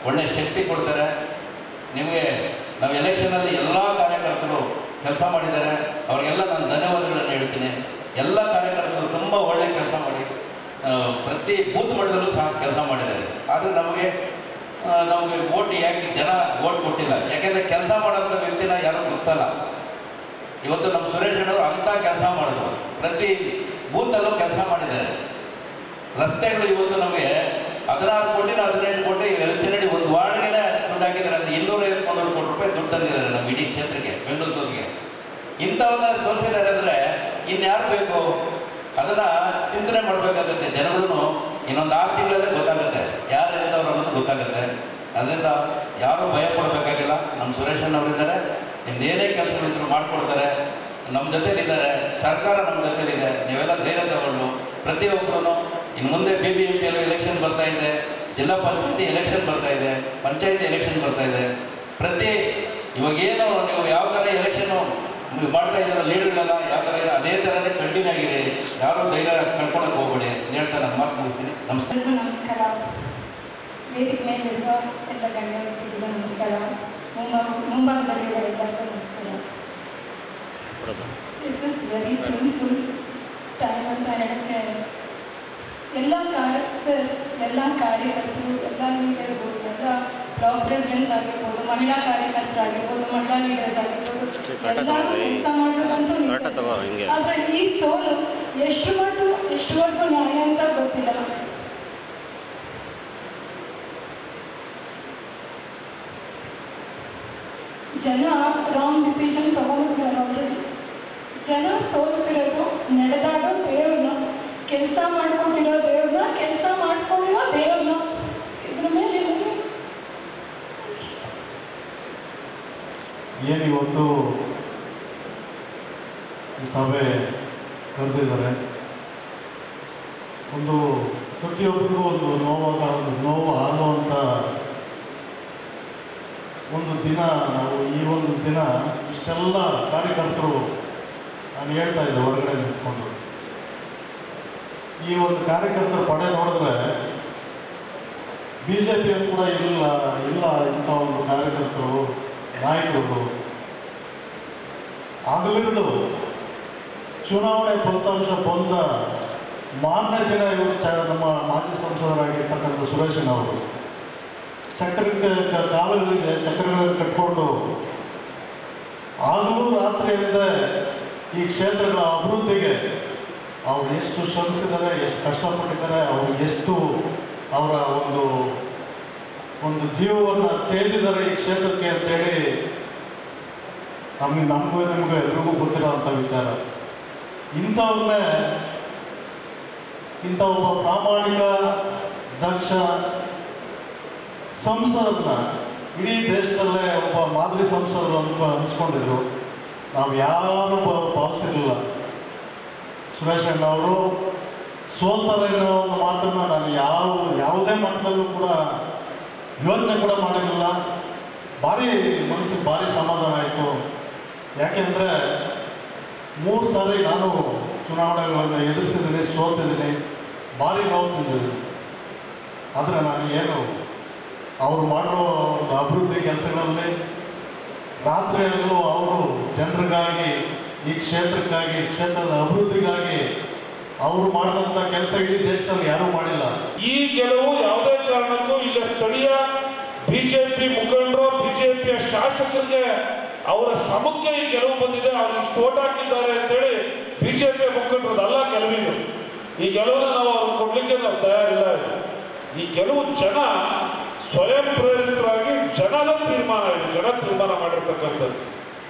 ಒಳ್ಳೆಯ ಶಕ್ತಿ ಕೊಡ್ತಾರೆ. ನಿಮಗೆ ನಾವು ಎಲೆಕ್ಷನಲ್ಲಿ ಎಲ್ಲ ಕಾರ್ಯಕರ್ತರು ಕೆಲಸ ಮಾಡಿದ್ದಾರೆ, ಅವರಿಗೆಲ್ಲ ನಾನು ಧನ್ಯವಾದಗಳನ್ನು ಹೇಳ್ತೀನಿ. ಎಲ್ಲ ಕಾರ್ಯಕರ್ತರು ತುಂಬ ಒಳ್ಳೆಯ ಕೆಲಸ ಮಾಡಿ ಪ್ರತಿ ಬೂತ್ ಮಟ್ಟದಲ್ಲೂ ಸಹ ಕೆಲಸ ಮಾಡಿದ್ದಾರೆ. ಆದರೆ ನಮಗೆ ಓಟ್ ಯಾಕೆ ಜನ ಓಟ್ ಕೊಟ್ಟಿಲ್ಲ? ಯಾಕೆಂದರೆ ಕೆಲಸ ಮಾಡೋಂಥ ವ್ಯಕ್ತಿನ ಯಾರೂ ಗುರುತಿಸಲ್ಲ. ಇವತ್ತು ನಮ್ಮ ಸುರೇಶ್ ಅಣ್ಣವರು ಅಂಥ ಕೆಲಸ ಮಾಡಿದ್ರು, ಪ್ರತಿ ಬೂತಲ್ಲೂ ಕೆಲಸ ಮಾಡಿದ್ದಾರೆ. ರಸ್ತೆಗಳು ಇವತ್ತು ನಮಗೆ 16 ಕೋಟಿ 18 ಕೋಟಿ ಎಲೆಕ್ಷನ್ ನಡಿ ಒಂದು ವಾರ್ಡ್ಗೆ ದುಡ್ಡು ಹಾಕಿದ್ದಾರೆ. ಅಂದರೆ 250 ಕೋಟಿ ರೂಪಾಯಿ ದುಡ್ಡು ತಂದಿದ್ದಾರೆ ನಮ್ಮ ಇಡೀ ಕ್ಷೇತ್ರಕ್ಕೆ, ಬೆಂಗಳೂರಿಗೆ. ಇಂಥವನ್ನ ಸೋಲಿಸಿದ್ದಾರೆ ಅಂದರೆ ಇನ್ಯಾರು ಬೇಕು? ಅದನ್ನು ಚಿಂತನೆ ಮಾಡಬೇಕಾಗುತ್ತೆ. ಜನಗಳು ಇನ್ನೊಂದು 6 ತಿಂಗಳಲ್ಲೇ ಗೊತ್ತಾಗುತ್ತೆ ಯಾರು ಎಂಥವ್ರು ಅನ್ನೋದು ಗೊತ್ತಾಗುತ್ತೆ. ಅದರಿಂದ ಯಾರೂ ಭಯ ಪಡಬೇಕಾಗಿಲ್ಲ. ನಮ್ಮ ಸುರೇಶ್ ಅಣ್ಣವರಿದ್ದಾರೆ, ನಿಮ್ದು ಏನೇ ಕೆಲಸಗಳಿದ್ರು ಮಾಡಿಕೊಡ್ತಾರೆ, ನಮ್ಮ ಜೊತೆಲಿದ್ದಾರೆ, ಸರ್ಕಾರ ನಮ್ಮ ಜೊತೆಲಿದೆ. ನೀವೆಲ್ಲ ಧೈರ್ಯ ತಗೊಂಡು ಪ್ರತಿಯೊಬ್ಬರೂ ಇನ್ನು ಮುಂದೆ BBMP ಎಲೆಕ್ಷನ್ ಬರ್ತಾ ಇದೆ, ಜಿಲ್ಲಾ ಪಂಚಾಯತಿ ಎಲೆಕ್ಷನ್ ಬರ್ತಾ ಇದೆ, ಪಂಚಾಯತಿ ಎಲೆಕ್ಷನ್ ಬರ್ತಾ ಇದೆ. ಇವಾಗೇನು ನೀವು ಯಾವ ಥರ ಎಲೆಕ್ಷನ್ನು ಮಾಡ್ತಾ ಇದ್ದೀರ ಲೀಡರ್ಗಳೆಲ್ಲ ಯಾವ ಥರ ಇದೆ ಅದೇ ಥರನೇ ಕಂಟಿನ್ಯೂ ಆಗಿದೆ. ಯಾರೂ ಧೈರ್ಯ ಕಳ್ಕೊಳಕ್ಕೆ ಹೋಗ್ಬೇಡಿ ಅಂತ ಹೇಳ್ತಾ ನಾನು ಮಾತು ಮುಗಿಸ್ತೀನಿ. ನಮಸ್ಕಾರ. ವೇದಿಕೆ ಮೇಲಿರುವ ಎಲ್ಲ ಗಣ್ಯ ವ್ಯಕ್ತಿಗಳು ನಮಸ್ಕಾರ. ಮುಂಭಾಗದಲ್ಲಿರುವ ಎಲ್ಲರಿಗೂ ನಮಸ್ಕಾರ. This is very painful time ಅಂತ ಹೇಳಕ್ಕೆ ಎಲ್ಲ ಕಾರ್ಯಕರ್ತರು, ಎಲ್ಲ ಲೀಡರ್ಸು, ಎಲ್ಲ ಬ್ಲಾಕ್ ಪ್ರೆಸಿಡೆಂಟ್ಸ್ ಆಗಿರ್ಬೋದು, ಮಹಿಳಾ ಕಾರ್ಯಕರ್ತರಾಗಿರ್ಬೋದು, ಮಹಿಳಾ ಲೀಡರ್ಸ್ ಆಗಿರ್ಬೋದು, ಎಲ್ಲರೂ ಕೆಲಸ ಮಾಡೋದಂತೂ ನಿಜ. ಆದರೆ ಈ ಸೋಲು ಎಷ್ಟುವರೆಗೂ ನ್ಯಾಯ ಅಂತ ಗೊತ್ತಿಲ್ಲ. ಜನ ರಾಂಗ್ ಡಿಸಿಷನ್ ತಗೊಂಡಿದ್ದಾರೆ ಆಲ್ರೆಡಿ. ಜನ ಸೋಲಿಸಿರೋದು ನಡೆದಾಡೋ ದೇವ್ರನ್ನ, ಕೆಲಸ ಮಾಡ್ಕೊಂಡಿರೋ ದೇವ್ರನ್ನ, ಕೆಲಸ ಮಾಡಿಸ್ಕೊಂಡಿರೋ ದೇವ್ರನ್ನ. ಇದ್ರ ಮೇಲೆ ಏನಿವತ್ತು ಈ ಸಭೆ ಕರೆದಿದ್ದಾರೆ, ಒಂದು ಪ್ರತಿಯೊಬ್ಬರಿಗೂ ಒಂದು ನೋವು ಆಗುವಂಥ ಒಂದು ದಿನ. ನಾವು ಈ ಒಂದು ದಿನ ಇಷ್ಟೆಲ್ಲ ಕಾರ್ಯಕರ್ತರು, ನಾನು ಹೇಳ್ತಾ ಇದ್ದೆ ಹೊರಗಡೆ ನಿಂತ್ಕೊಂಡು, ಈ ಒಂದು ಕಾರ್ಯಕರ್ತರ ಪಡೆ ನೋಡಿದ್ರೆ BJPಯಲ್ಲಿ ಕೂಡ ಇಲ್ಲ ಇಂಥ ಒಂದು ಕಾರ್ಯಕರ್ತರು, ನಾಯಕರು. ಆಗಲಿರಲು ಚುನಾವಣೆ ಫಲಿತಾಂಶ ಬಂದ ಮಾರನೇ ದಿನ ಇವರು ನಮ್ಮ ಮಾಜಿ ಸಂಸದರಾಗಿರ್ತಕ್ಕಂಥ ಸುರೇಶನವರು ಚಕ್ರಗಳನ್ನು ಕಟ್ಕೊಂಡು ಆಗಲೂ ರಾತ್ರಿಯಿಂದ ಈ ಕ್ಷೇತ್ರಗಳ ಅಭಿವೃದ್ಧಿಗೆ ಅವ್ರು ಎಷ್ಟು ಶ್ರಮಿಸಿದ್ದಾರೆ, ಎಷ್ಟು ಕಷ್ಟಪಟ್ಟಿದ್ದಾರೆ, ಅವರು ಎಷ್ಟು ಅವರ ಒಂದು ಜೀವವನ್ನು ತೇದಿದ್ದಾರೆ ಈ ಕ್ಷೇತ್ರಕ್ಕೆ ಅಂತೇಳಿ ನಮಗೂ ನಿಮಗೂ ಎಲ್ರಿಗೂ ಗೊತ್ತಿರೋವಂಥ ವಿಚಾರ. ಇಂಥ ಒಬ್ಬ ಪ್ರಾಮಾಣಿಕ ದಕ್ಷ ಸಂಸದನ್ನ ಇಡೀ ದೇಶದಲ್ಲೇ ಒಬ್ಬ ಮಾದರಿ ಸಂಸದರು ಅನಿಸ್ಕೊಂಡಿದ್ರು. ನಾವು ಯಾರೂ ಭಾವಿಸಿರಲಿಲ್ಲ ಸುರೇಶ್ ಅಣ್ಣ ಅವರು ಸೋಲ್ತಾರೆ ಅನ್ನೋ ಒಂದು ಮಾತನ್ನು ನಾನು ಯಾವುದೇ ಮಟ್ಟದಲ್ಲೂ ಕೂಡ ಯೋಚನೆ ಕೂಡ ಮಾಡಿರಲಿಲ್ಲ. ಮನಸ್ಸಿಗೆ ಭಾರಿ ಸಮಾಧಾನ ಆಯಿತು. ಯಾಕೆಂದರೆ 3 ಸಾರಿ ನಾನು ಚುನಾವಣೆಗಳನ್ನು ಎದುರಿಸಿದ್ದೀನಿ, ಸೋತಿದ್ದೀನಿ, ಭಾರಿ ನೋವು ತಿಂದಿದ್ದೀನಿ. ಆದರೆ ನಾನು ಏನು ಅವರು ಮಾಡಿರೋ ಒಂದು ಅಭಿವೃದ್ಧಿ ಕೆಲಸಗಳಲ್ಲಿ ರಾತ್ರಿಯಲ್ಲೂ ಅವರು ಜನರಿಗಾಗಿ, ಈ ಕ್ಷೇತ್ರಕ್ಕಾಗಿ, ಕ್ಷೇತ್ರದ ಅಭಿವೃದ್ಧಿಗಾಗಿ ಅವರು ಮಾಡಿದಂಥ ಕೆಲಸ ಇಡೀ ದೇಶದಲ್ಲಿ ಯಾರೂ ಮಾಡಿಲ್ಲ. ಈ ಗೆಲುವು ಯಾವುದೇ ಕಾರಣಕ್ಕೂ ಇಲ್ಲ ಸ್ಥಳೀಯ ಬಿಜೆಪಿ ಮುಖಂಡರು, ಬಿಜೆಪಿಯ ಶಾಸಕರಿಗೆ ಅವರ ಶ್ರಮಕ್ಕೆ ಈ ಗೆಲುವು ಬಂದಿದೆ. ಅವ್ರು ಇಷ್ಟು ಓಟ್ ಹಾಕಿದ್ದಾರೆ ಅಂತೇಳಿ ಬಿಜೆಪಿಯ ಮುಖಂಡರದಲ್ಲ ಗೆಲುವಿದು. ಈ ಗೆಲುವನ್ನು ನಾವು ಅವ್ರಿಗೆ ಕೊಡ್ಲಿಕ್ಕೆ ನಾವು ತಯಾರಿಲ್ಲ. ಈ ಗೆಲುವು ಜನ ಸ್ವಯಂ ಪ್ರೇರಿತರಾಗಿ ಜನದ ತೀರ್ಮಾನ ಇದೆ, ಜನ ತೀರ್ಮಾನ ಮಾಡಿರ್ತಕ್ಕಂಥದ್ದು.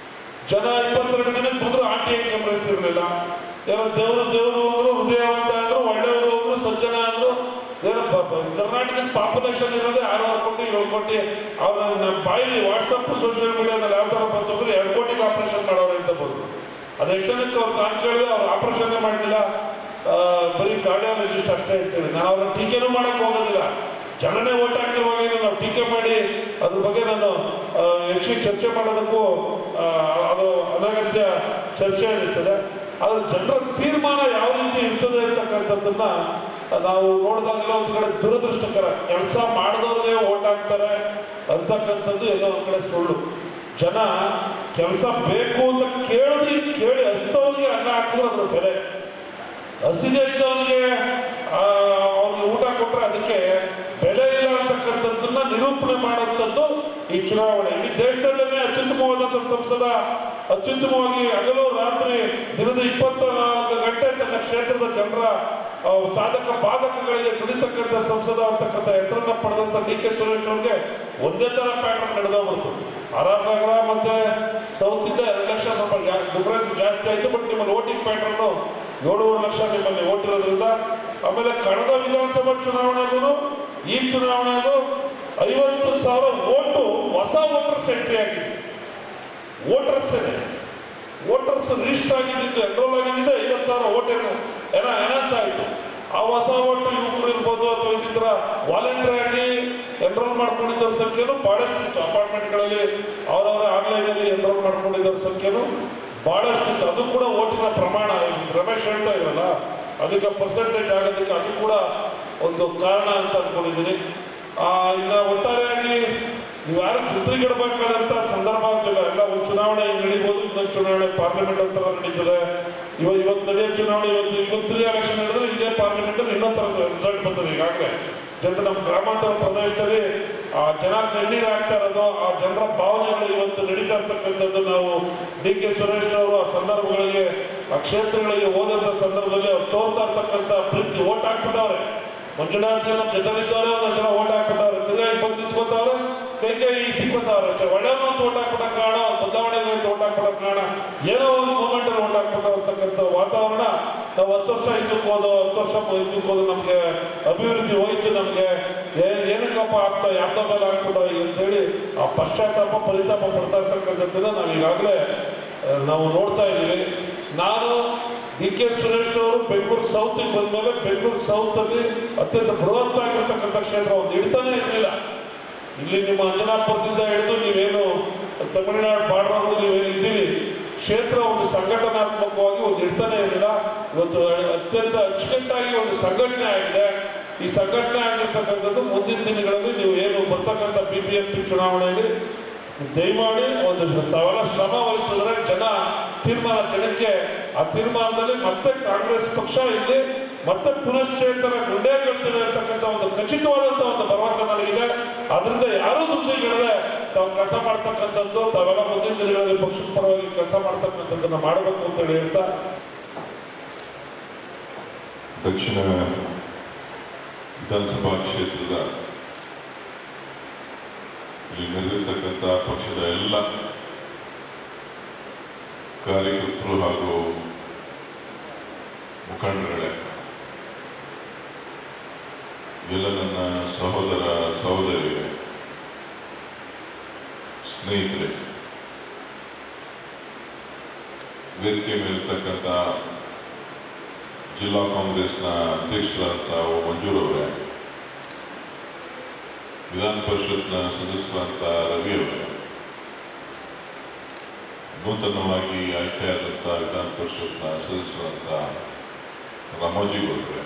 ಜನ 22 ದಿನಕ್ಕೆ ಬಂದ್ರು ಆಂಟಿ ಕ್ಯಾಮ್ರಸ್ ಇರಲಿಲ್ಲ. ಏನೋ ದೇವರು ಅಂದ್ರು, ಹೃದಯವಂತ ಅಂದ್ರು, ಒಳ್ಳೆಯವರು ಅಂದ್ರು, ಸಜ್ಜನ ಅಂದ್ರು. ಏನೋ ಕರ್ನಾಟಕದ ಪಾಪ್ಯುಲೇಷನ್ ಇರೋದೇ 6 ಕೋಟಿ 7 ಕೋಟಿ. ಅವ್ರ ನಮ್ಮ ಬಾಯಲ್ಲಿ ವಾಟ್ಸಪ್ ಸೋಷಿಯಲ್ ಮೀಡಿಯಾದಲ್ಲಿ ಯಾವ ಥರ ಬಂತಂದ್ರೆ 2 ಕೋಟಿಗೆ ಆಪರೇಷನ್ ಮಾಡೋರು ಅಂತ ಬಂದರು. ಅದೆಷ್ಟು ಜನಕ್ಕೆ ಅವ್ರು ನಾನು ಕೇಳಿದೆ, ಅವ್ರು ಆಪರೇಷನ್ನೇ ಮಾಡಲಿಲ್ಲ, ಬರೀ ಕಾರ್ಡಿಯಾಲಜಿಸ್ಟ್ ಅಷ್ಟೇ ಅಂತೇಳಿ. ನಾನು ಅವ್ರನ್ನ ಟೀಕೆನೂ ಮಾಡೋಕ್ಕೆ ಹೋಗೋದಿಲ್ಲ. ಜನನೇ ಓಟ್ ಹಾಕಿರುವಾಗ ನಾವು ಟೀಕೆ ಮಾಡಿ ಅದ್ರ ಬಗ್ಗೆ ನಾನು ಹೆಚ್ಚಿಗೆ ಚರ್ಚೆ ಮಾಡೋದಕ್ಕೂ ಅದು ಅನಗತ್ಯ ಚರ್ಚೆ ಅನಿಸ್ತದೆ. ಆದರೆ ಜನರ ತೀರ್ಮಾನ ಯಾವ ರೀತಿ ಇರ್ತದೆ ಅಂತಕ್ಕಂಥದ್ದನ್ನ ನಾವು ನೋಡಿದಾಗೆಲ್ಲ ಒಂದು ಕಡೆ ದುರದೃಷ್ಟಕರ. ಕೆಲಸ ಮಾಡಿದವ್ರಿಗೆ ಓಟ್ ಹಾಕ್ತಾರೆ ಅಂತಕ್ಕಂಥದ್ದು ಎಲ್ಲ ಒಂದು ಕಡೆ ಸುಳ್ಳು. ಜನ ಕೆಲಸ ಬೇಕು ಅಂತ ಕೇಳಿ ಹಸ್ತವನಿಗೆ ಅನ್ನ ಹಾಕಿದ್ರೆ ಅದ್ರ ಬೆಲೆ, ಹಸಿದೆ ಇದ್ದವನಿಗೆ ಅವ್ನಿಗೆ ಊಟ ಕೊಟ್ಟರೆ ಅದಕ್ಕೆ ಬೆಲೆ ಇಲ್ಲ ಅಂತಕ್ಕಂಥದ್ದನ್ನ ನಿರೂಪಣೆ ಮಾಡುವಂಥದ್ದು ಈ ಚುನಾವಣೆ. ಇಡೀ ದೇಶದಲ್ಲೇ ಅತ್ಯುತ್ತಮವಾದಂಥ ಸಂಸದ, ಅತ್ಯುತ್ತಮವಾಗಿ ಹಗಲು ರಾತ್ರಿ ದಿನದ 24 ಗಂಟೆ ತನ್ನ ಕ್ಷೇತ್ರದ ಜನರ ಸಾಧಕ ಬಾಧಕಗಳಿಗೆ ದುಡಿತಕ್ಕಂಥ ಸಂಸದ ಅಂತಕ್ಕಂಥ ಹೆಸರನ್ನ ಪಡೆದಂಥ ಡಿ.ಕೆ. ಸುರೇಶ್ ಅವ್ರಿಗೆ ಒಂದೇ ಥರ ಪ್ಯಾಟರ್ನ್ ನಡೆದೋಗ್ಬಿಡ್ತು. ಆರ್ ನಗರ ಮತ್ತೆ ಸೌತ್ ಇಂದ 2 ಲಕ್ಷ ಸ್ವಲ್ಪ ಡಿಫ್ರೆನ್ಸ್ ಜಾಸ್ತಿ ಆಯಿತು. ಬಟ್ ನಿಮ್ಮಲ್ಲಿ ವೋಟಿಂಗ್ ಪ್ಯಾಟರ್ನು 7.5 ಲಕ್ಷ ನಿಮ್ಮಲ್ಲಿ ವೋಟ್ ಇರೋದ್ರಿಂದ. ಆಮೇಲೆ ಕಳೆದ ವಿಧಾನಸಭಾ ಚುನಾವಣೆಗೂ ಈ ಚುನಾವಣೆಗೂ 50,000 ವೋಟು ಹೊಸ ವೋಟರ್ಸ್ ಎಂಟ್ರಿ ಆಗಿದೆ. ವೋಟರ್ಸ್ ರಿಜಿಸ್ಟರ್ ಆಗಿದ್ದು, ಎನ್ರೋಲ್ ಆಗಿದ್ದು 50,000 ವೋಟ್ ಎನೌನ್ಸ್ ಆಯಿತು. ಆ ಹೊಸ ಓಟು ಯುವಕರು ಇರ್ಬೋದು ಅಥವಾ ಇನ್ನಿತರ ವಾಲಂಟಿಯರ್ ಆಗಿ ಎನ್ರೋಲ್ ಮಾಡ್ಕೊಂಡಿದ್ದವ್ರ ಸಂಖ್ಯೆನೂ ಭಾಳಷ್ಟು ಇತ್ತು. ಅಪಾರ್ಟ್ಮೆಂಟ್ಗಳಲ್ಲಿ ಅವರವರ ಆನ್ಲೈನಲ್ಲಿ ಎನ್ರೋಲ್ ಮಾಡ್ಕೊಂಡಿದ್ದವ್ರ ಸಂಖ್ಯೆನೂ ಭಾಳಷ್ಟು ಇತ್ತು. ಅದು ಕೂಡ ಓಟಿನ ಪ್ರಮಾಣ ರಮೇಶ್ ಹೇಳ್ತಾ ಇದ್ರಲ್ಲ, ಅದಕ್ಕೆ ಪರ್ಸೆಂಟೇಜ್ ಆಗೋದಕ್ಕೆ ಅದು ಕೂಡ ಒಂದು ಕಾರಣ ಅಂತ ಅಂದ್ಕೊಂಡಿದ್ದೀನಿ. ಇನ್ನು ಒಟ್ಟಾರೆಯಾಗಿ ನೀವು ಯಾರು ಧೃತಿಗಿಡಬೇಕಾದಂಥ ಸಂದರ್ಭ ಅಂತಿಲ್ಲ. ಎಲ್ಲ ಒಂದು ಚುನಾವಣೆ ನಡೀಬೋದು, ಇನ್ನೊಂದು ಚುನಾವಣೆ ಪಾರ್ಲಿಮೆಂಟ್ ಅಂತೆಲ್ಲ ನಡೀತದೆ. ಇವತ್ತು ನಡೆಯೋ ಚುನಾವಣೆ ಇವತ್ತು ಎಲೆಕ್ಷನ್ ನಡೆದ್ರೆ ಇದೇ ಪಾರ್ಲಿಮೆಂಟಲ್ಲಿ ಇನ್ನೊಂದು ಥರದ ರಿಸಲ್ಟ್ ಬರ್ತದೆ. ಈಗಾಗಲೇ ಜನರು ನಮ್ಮ ಗ್ರಾಮಾಂತರ ಪ್ರದೇಶದಲ್ಲಿ ಜನ ಕಣ್ಣೀರು ಹಾಕ್ತಾ ಇರೋದು, ಆ ಜನರ ಭಾವನೆಗಳು ಇವತ್ತು ನಡೀತಾ ಇರ್ತಕ್ಕಂಥದ್ದು ನಾವು ಡಿ.ಕೆ. ಸುರೇಶ್ ಅವರು ಆ ಸಂದರ್ಭಗಳಿಗೆ, ಆ ಕ್ಷೇತ್ರಗಳಿಗೆ ಹೋದಂಥ ಸಂದರ್ಭದಲ್ಲಿ ಅವ್ರು ತೋರ್ತಾ ಇರ್ತಕ್ಕಂಥ ಪ್ರೀತಿ. ಓಟ್ ಹಾಕ್ಬಿಟ್ಟವ್ರೆ, ಮಂಜುನಾಥ್ ನಮ್ಮ ಜೊತೆಲಿದ್ದವ್ರೆ, ಒಂದಷ್ಟು ಜನ ಓಟ್ ಹಾಕ್ಬಿಟ್ಟವ್ರೆ, ತಿರ್ಗಾಗಿ ಬಂದು ನಿಂತ್ಕೋತವ್ರೆ, ಕೈ ಸಿಕ್ಕೋತವ್ರೆ ಅಷ್ಟೇ. ಒಳ್ಳೆಯವರು ಅಂತ ಓಟ್ ಹಾಕ್ಬಿಟ್ಟ ಕಾರಣ, ಬದಲಾವಣೆಗೆ ಅಂತ ಓಟ್ ಹಾಕ್ಬಿಟ್ಟ ಕಾರಣ, ಏನೋ ಒಂದು ಮೂಮೆಂಟಲ್ಲಿ ಓಟ್ ಹಾಕ್ಬಿಟ್ಟು ಅಂತಕ್ಕಂಥ ವಾತಾವರಣ. ನಾವು 10 ವರ್ಷ ಹಿಂದಕ್ಕೆ ಹೋದೋ, 10 ವರ್ಷ ಹಿಂದಕ್ಕೆ ಹೋದು ನಮಗೆ ಅಭಿವೃದ್ಧಿ ಹೋಯ್ತು, ನಮಗೆ ಏನಕ್ಕಪ್ಪ ಆಗ್ತಾ ಯಾರ್ದೋ ಮೇಲೆ ಹಾಕ್ಬಿಟ್ಟು ಅಂತೇಳಿ ಆ ಪಶ್ಚಾತ್ತಾಪ ಪರಿತಾಪ ಪಡ್ತಾ ಇರ್ತಕ್ಕಂಥದ್ದನ್ನ ನಾವು ಈಗಾಗಲೇ ನಾವು ನೋಡ್ತಾ ಇದ್ದೀವಿ. ನಾನು ಡಿ.ಕೆ. ಸುರೇಶ್ ಅವರು ಬೆಂಗಳೂರು ಸೌತಿಗೆ ಬಂದಮೇಲೆ ಬೆಂಗಳೂರು ಸೌತಲ್ಲಿ ಅತ್ಯಂತ ಬೃಹತ್ ಆಗಿರ್ತಕ್ಕಂಥ ಕ್ಷೇತ್ರ ಒಂದು ಹಿಡ್ತಾನೆ ಇರಲಿಲ್ಲ. ಇಲ್ಲಿ ನಿಮ್ಮ ಅಂಜನಾಪುರದಿಂದ ಹಿಡಿದು ನೀವೇನು ತಮಿಳುನಾಡು ಬಾರ್ಡರ್ವರೆಗೂ ನೀವೇನಿದ್ದೀರಿ, ಕ್ಷೇತ್ರ ಒಂದು ಸಂಘಟನಾತ್ಮಕವಾಗಿ ಒಂದು ಹಿಡ್ತಾನೆ ಇರಲಿಲ್ಲ. ಇವತ್ತು ಅತ್ಯಂತ ಅಚ್ಚುಕಟ್ಟಾಗಿ ಒಂದು ಸಂಘಟನೆ ಆಗಿದೆ. ಈ ಸಂಘಟನೆ ಆಗಿರ್ತಕ್ಕಂಥದ್ದು ಮುಂದಿನ ದಿನಗಳಲ್ಲಿ ನೀವು ಏನು ಬರ್ತಕ್ಕಂಥ BBMP ಚುನಾವಣೆಯಲ್ಲಿ ದಯಮಾಡಿ ಒಂದು ತಾವೆಲ್ಲ ಶ್ರಮ ವಹಿಸಿದ್ರೆ ಜನ ತೀರ್ಮಾನ, ಜನಕ್ಕೆ ಆ ತೀರ್ಮಾನದಲ್ಲಿ ಮತ್ತೆ ಕಾಂಗ್ರೆಸ್ ಪಕ್ಷ ಇಲ್ಲಿ ಮತ್ತೆ ಪುನಶ್ಚೇತನ ಗುಂಡೇಗಳ್ತದೆ ಅಂತಕ್ಕಂಥ ಒಂದು ಖಚಿತವಾದಂಥ ಒಂದು ಭರವಸೆ ನನಗಿದೆ. ಅದರಿಂದ ಯಾರೂ ದುಡ್ಡಿಗಳೇ ತಾವು ಕೆಲಸ ಮಾಡ್ತಕ್ಕಂಥದ್ದು, ತಾವೆಲ್ಲ ಮುಂದಿನ ದಿನಗಳಲ್ಲಿ ಪಕ್ಷದ ಪರವಾಗಿ ಕೆಲಸ ಮಾಡ್ತಕ್ಕಂಥದ್ದನ್ನು ಮಾಡಬೇಕು ಅಂತೇಳಿ ಹೇಳ್ತಾ, ದಕ್ಷಿಣ ವಿಧಾನಸಭಾ ಕ್ಷೇತ್ರದ ಇಲ್ಲಿ ನಡೆದಿರ್ತಕ್ಕಂಥ ಪಕ್ಷದ ಎಲ್ಲ ಕಾರ್ಯಕರ್ತರು ಹಾಗೂ ಮುಖಂಡರುಗಳೇ, ಎಲ್ಲ ನನ್ನ ಸಹೋದರ ಸಹೋದರಿಯರೇ, ಸ್ನೇಹಿತರೆ, ವೇದಿಕೆ ಮೇಲಿರ್ತಕ್ಕಂಥ ಜಿಲ್ಲಾ ಕಾಂಗ್ರೆಸ್ನ ಅಧ್ಯಕ್ಷರಾದಂಥ ಮಂಜೂರವರೇ, ವಿಧಾನ ಪರಿಷತ್ನ ಸದಸ್ಯರಾದಂಥ ರವಿಯವರೇ, ನೂತನವಾಗಿ ಆಯ್ಕೆಯಾದಂಥ ವಿಧಾನ ಪರಿಷತ್ನ ಸದಸ್ಯರಂಥ ರಾಮೋಜಿ ಗೌಡ್ರೆ,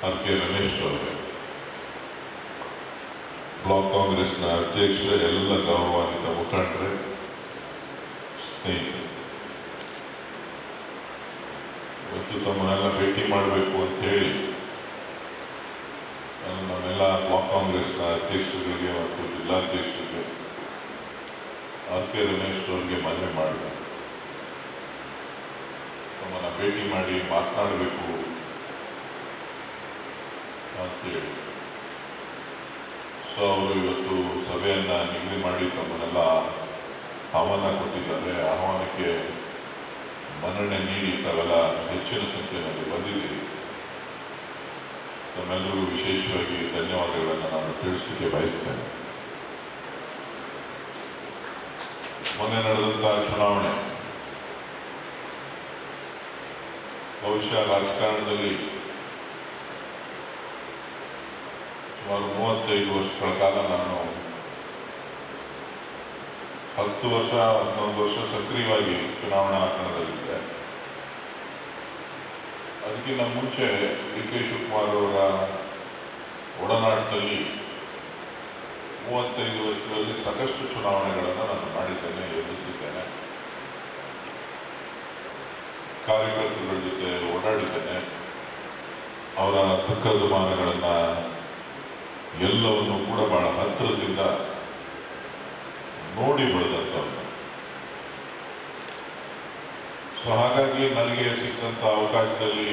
ಆರ್ ಕೆ ರಮೇಶ್ ಅವರೇ, ಬ್ಲಾಕ್ ಕಾಂಗ್ರೆಸ್ನ ಅಧ್ಯಕ್ಷರೇ, ಎಲ್ಲ ಗೌರವಾನ್ವಿತ ಮುಖಂಡರೇ, ಸ್ನೇಹಿತರು, ಇವತ್ತು ತಮ್ಮನ್ನೆಲ್ಲ ಭೇಟಿ ಮಾಡಬೇಕು ಅಂತ ಹೇಳಿ ನಮ್ಮೆಲ್ಲ ಬ್ಲಾಕ್ ಕಾಂಗ್ರೆಸ್ನ ಅಧ್ಯಕ್ಷರಿಗೆ ಮತ್ತು ಜಿಲ್ಲಾಧ್ಯಕ್ಷರಿಗೆ ಆರ್ ಕೆ ರಮೇಶ್ ಅವರಿಗೆ ಮನವಿ ಮಾಡಿದೆ. ನಮ್ಮನ್ನು ಭೇಟಿ ಮಾಡಿ ಮಾತನಾಡಬೇಕು ಅಂತೇಳಿ. ಸೊ ಅವರು ಇವತ್ತು ಸಭೆಯನ್ನು ನಿಗದಿ ಮಾಡಿ ತಮ್ಮನ್ನೆಲ್ಲ ಆಹ್ವಾನ ಕೊಟ್ಟಿದ್ದಾರೆ. ಆಹ್ವಾನಕ್ಕೆ ಮನ್ನಣೆ ನೀಡಿ ತಾವೆಲ್ಲ ಹೆಚ್ಚಿನ ಸಂಖ್ಯೆಯಲ್ಲಿ ಬಂದಿದ್ದೀರಿ. ತಮ್ಮೆಲ್ಲರಿಗೂ ವಿಶೇಷವಾಗಿ ಧನ್ಯವಾದಗಳನ್ನು ನಾನು ತಿಳಿಸಲಿಕ್ಕೆ ಬಯಸ್ತೇನೆ. ಮೊನ್ನೆ ನಡೆದಂಥ ಚುನಾವಣೆ ಬಹುಶಃ ರಾಜಕಾರಣದಲ್ಲಿ ಸುಮಾರು 35 ವರ್ಷಗಳ ಕಾಲ ನಾನು 10 ವರ್ಷ 11 ವರ್ಷ ಸಕ್ರಿಯವಾಗಿ ಚುನಾವಣಾ ಕಣದಲ್ಲಿದ್ದೆ. ಅದಕ್ಕಿಂತ ಮುಂಚೆ ಡಿ ಕೆ ಶಿವಕುಮಾರ್ ಅವರ ಒಡನಾಟದಲ್ಲಿ 35 ವರ್ಷಗಳಲ್ಲಿ ಸಾಕಷ್ಟು ಚುನಾವಣೆಗಳನ್ನು ನಾನು ಮಾಡಿದ್ದೇನೆ, ಎದುರಿಸಿದ್ದೇನೆ, ಕಾರ್ಯಕರ್ತರುಗಳ ಜೊತೆ ಓಡಾಡಿದ್ದೇನೆ. ಅವರ ದುಃಖದುಮಾನಗಳನ್ನು ಎಲ್ಲವನ್ನು ಕೂಡ ಬಹಳ ಹತ್ತಿರದಿಂದ ನೋಡಿ ಬೆಳೆದಂಥವ್ರು. ಸೊ ಹಾಗಾಗಿ ನನಗೆ ಸಿಕ್ಕಂಥ ಅವಕಾಶದಲ್ಲಿ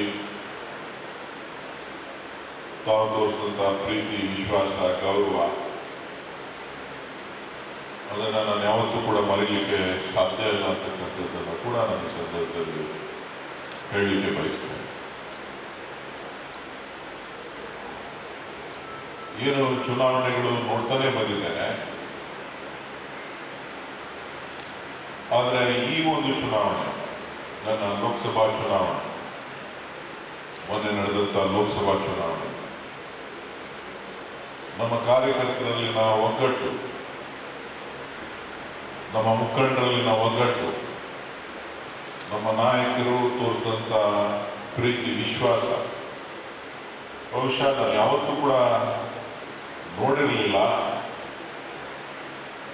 ತಾವು ತೋರಿಸಿದಂಥ ಪ್ರೀತಿ, ವಿಶ್ವಾಸ, ಗೌರವ ಅದನ್ನು ನಾನು ಯಾವತ್ತೂ ಕೂಡ ಮರೀಲಿಕ್ಕೆ ಸಾಧ್ಯ ಇಲ್ಲ ಅಂತಕ್ಕಂಥದ್ದನ್ನು ಕೂಡ ನನ್ನ ಸಂದರ್ಭದಲ್ಲಿ ಹೇಳಲಿಕ್ಕೆ ಬಯಸ್ತೇನೆ. ಏನು ಚುನಾವಣೆಗಳು ನೋಡ್ತಾನೆ ಬಂದಿದ್ದೇನೆ, ಆದರೆ ಈ ಒಂದು ಚುನಾವಣೆ, ನನ್ನ ಲೋಕಸಭಾ ಚುನಾವಣೆ, ಮೊನ್ನೆ ನಡೆದಂಥ ಲೋಕಸಭಾ ಚುನಾವಣೆ, ನಮ್ಮ ಕಾರ್ಯಕರ್ತರಲ್ಲಿನ ಒಗ್ಗಟ್ಟು, ನಮ್ಮ ಮುಖಂಡರಲ್ಲಿನ ಒಗ್ಗಟ್ಟು, ನಮ್ಮ ನಾಯಕರು ತೋರಿಸಿದಂಥ ಪ್ರೀತಿ, ವಿಶ್ವಾಸ ಬಹುಶಃ ನಾನು ಯಾವತ್ತೂ ಕೂಡ ನೋಡಿರಲಿಲ್ಲ.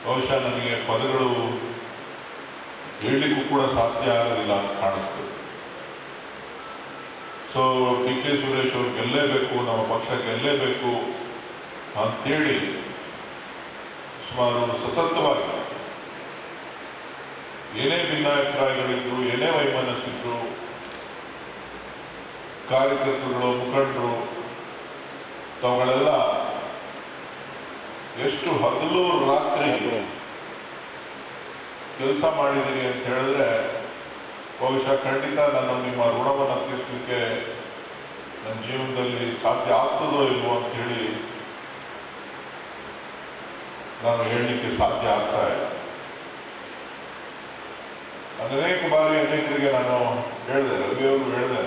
ಬಹುಶಃ ನನಗೆ ಪದಗಳು ಹೇಳಲಿಕ್ಕೂ ಕೂಡ ಸಾಧ್ಯ ಆಗೋದಿಲ್ಲ ಅಂತ ಕಾಣಿಸ್ತದೆ. ಸೊ ಡಿ ಕೆ ಸುರೇಶ್ ಅವ್ರು ಗೆಲ್ಲೇಬೇಕು, ನಮ್ಮ ಪಕ್ಷ ಗೆಲ್ಲೇಬೇಕು ಅಂಥೇಳಿ ಸುಮಾರು ಸತತವಾಗಿ ಏನೇ ಭಿನ್ನಾಭಿಪ್ರಾಯಗಳಿದ್ರು, ಏನೇ ವೈಮನಸ್ಸಿದ್ರು, ಕಾರ್ಯಕರ್ತರುಗಳು, ಮುಖಂಡರು ತಾವುಗಳೆಲ್ಲ ಎಷ್ಟು ಹಗಲು ರಾತ್ರಿ ಕೆಲಸ ಮಾಡಿದ್ದೀರಿ ಅಂತ ಹೇಳಿದ್ರೆ ಬಹುಶಃ ಖಂಡಿತ ನಾನು ನಿಮ್ಮ ಋಣವನ್ನು ತೀರಿಸಲಿಕ್ಕೆ ನನ್ನ ಜೀವನದಲ್ಲಿ ಸಾಧ್ಯ ಆಗ್ತದೋ ಇಲ್ವೋ ಅಂಥೇಳಿ ನಾನು ಹೇಳಲಿಕ್ಕೆ ಸಾಧ್ಯ ಆಗ್ತಾ ಇಲ್ಲ. ಅನೇಕ ಬಾರಿ ಅನೇಕರಿಗೆ ನಾನು ಹೇಳಿದೆ, ರವಿಯವರು ಹೇಳಿದೆ,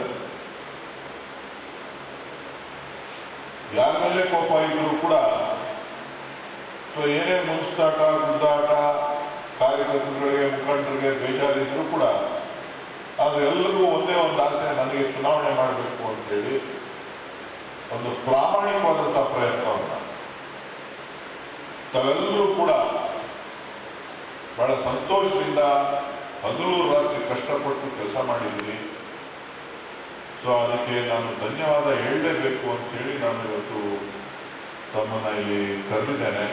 ಯಾರ ಮೇಲೆ ಕೋಪ ಇದ್ರೂ ಕೂಡ ಏನೇ ಮುನ್ಸ್ತಾಟ, ಗುದ್ದಾಟ, ಕಾರ್ಯಕರ್ತರುಗಳಿಗೆ, ಮುಖಂಡರಿಗೆ ಬೇಜಾರಿದ್ರು ಕೂಡ ಆದರೆ ಎಲ್ಲರಿಗೂ ಒಂದೇ ಒಂದು ಆಸೆ, ನನಗೆ ಚುನಾವಣೆ ಮಾಡಬೇಕು ಅಂತೇಳಿ ಒಂದು ಪ್ರಾಮಾಣಿಕವಾದಂಥ ಪ್ರಯತ್ನವನ್ನು ತಾವೆಲ್ಲರೂ ಕೂಡ ಬಹಳ ಸಂತೋಷದಿಂದ ಹಗಲು ರಾತ್ರಿ ಕಷ್ಟಪಟ್ಟು ಕೆಲಸ ಮಾಡಿದ್ದೀರಿ. ಸೊ ಅದಕ್ಕೆ ನಾನು ಧನ್ಯವಾದ ಹೇಳಲೇಬೇಕು ಅಂತೇಳಿ ನಾನು ಇವತ್ತು ತಮ್ಮನ್ನು ಇಲ್ಲಿ ಕರೆದಿದ್ದೇನೆ.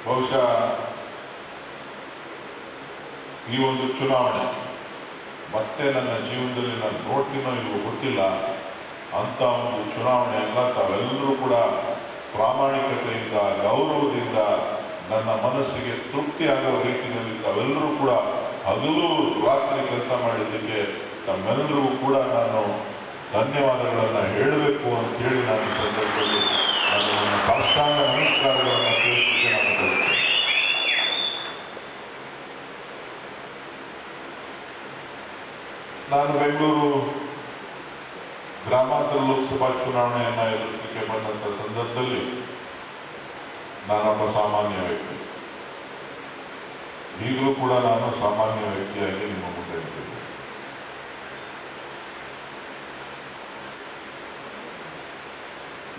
ಬಹುಶಃ ಈ ಒಂದು ಚುನಾವಣೆ ಮತ್ತೆ ನನ್ನ ಜೀವನದಲ್ಲಿ ನಾನು ನೋಡ್ತೀನೋ ಇಲ್ವೋ ಗೊತ್ತಿಲ್ಲ, ಅಂಥ ಒಂದು ಚುನಾವಣೆ ಎಲ್ಲ ತಾವೆಲ್ಲರೂ ಕೂಡ ಪ್ರಾಮಾಣಿಕತೆಯಿಂದ, ಗೌರವದಿಂದ, ನನ್ನ ಮನಸ್ಸಿಗೆ ತೃಪ್ತಿ ಆಗುವ ರೀತಿಯಲ್ಲಿ ತಾವೆಲ್ಲರೂ ಕೂಡ ಹಗಲು ರಾತ್ರಿ ಕೆಲಸ ಮಾಡಿದ್ದಕ್ಕೆ ತಮ್ಮೆಲ್ಲರಿಗೂ ಕೂಡ ನಾನು ಧನ್ಯವಾದಗಳನ್ನು ಹೇಳಬೇಕು ಅಂತ ಹೇಳಿ ನಾನು ಈ ಸಂದರ್ಭದಲ್ಲಿ ನಾನು ನನ್ನ ಸಾಷ್ಟಾಂಗ ನಮಸ್ಕಾರಗಳನ್ನು ತಿಳಿಸಲಿಕ್ಕೆ ನಾನು ಬಯಸ್ತೇನೆ. ನಾನು ಬೆಂಗಳೂರು ಗ್ರಾಮಾಂತರ ಲೋಕಸಭಾ ಚುನಾವಣೆಯನ್ನು ಎದುರಿಸಲಿಕ್ಕೆ ಬಂದಂಥ ಸಂದರ್ಭದಲ್ಲಿ ನಾನೊಬ್ಬ ಸಾಮಾನ್ಯ ವ್ಯಕ್ತಿ. ಈಗಲೂ ಕೂಡ ನಾನು ಸಾಮಾನ್ಯ ವ್ಯಕ್ತಿಯಾಗಿ ನಿಮ್ಮ ಮುಂದೆ ಇರ್ತೀನಿ.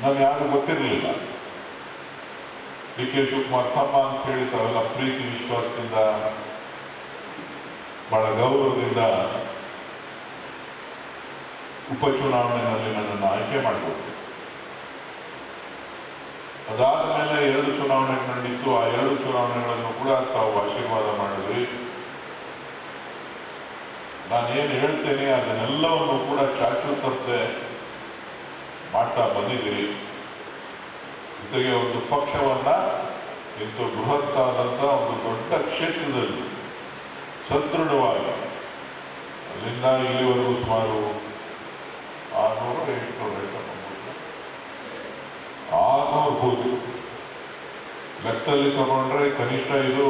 ನಾನು ಯಾರು ಗೊತ್ತಿರಲಿಲ್ಲ. ಡಿ ಕೆ ಶಿವಕುಮಾರ್ ತಮ್ಮ ಅಂತ ಹೇಳಿ ತಾವೆಲ್ಲ ಪ್ರೀತಿ ವಿಶ್ವಾಸದಿಂದ ಬಹಳ ಗೌರವದಿಂದ ಉಪಚುನಾವಣೆಯಲ್ಲಿ ನನ್ನನ್ನು ಆಯ್ಕೆ ಮಾಡಿಕೊಟ್ರು. ಅದಾದ ಮೇಲೆ 2 ಚುನಾವಣೆಗಳು ನಡೆದಿತ್ತು. ಆ 2 ಚುನಾವಣೆಗಳನ್ನು ಕೂಡ ತಾವು ಆಶೀರ್ವಾದ ಮಾಡಿದ್ರಿ. ನಾನೇನು ಹೇಳ್ತೇನೆ ಅದನ್ನೆಲ್ಲವನ್ನು ಕೂಡ ಚಾಚು ತಪ್ಪದೆ ಮಾಡ್ತಾ ಬಂದಿದ್ದೀರಿ. ಜೊತೆಗೆ ಒಂದು ಪಕ್ಷವನ್ನ ಇಂದು ಬೃಹತ್ತಾದಂಥ ಒಂದು ದೊಡ್ಡ ಕ್ಷೇತ್ರದಲ್ಲಿ ಸದೃಢವಾಗಿ ಅಲ್ಲಿಂದ ಇಲ್ಲಿವರೆಗೂ ಸುಮಾರು 600 ಬೂತ್ ಲೆಕ್ಕದಲ್ಲಿ ತಗೊಂಡ್ರೆ ಕನಿಷ್ಠ ಇದು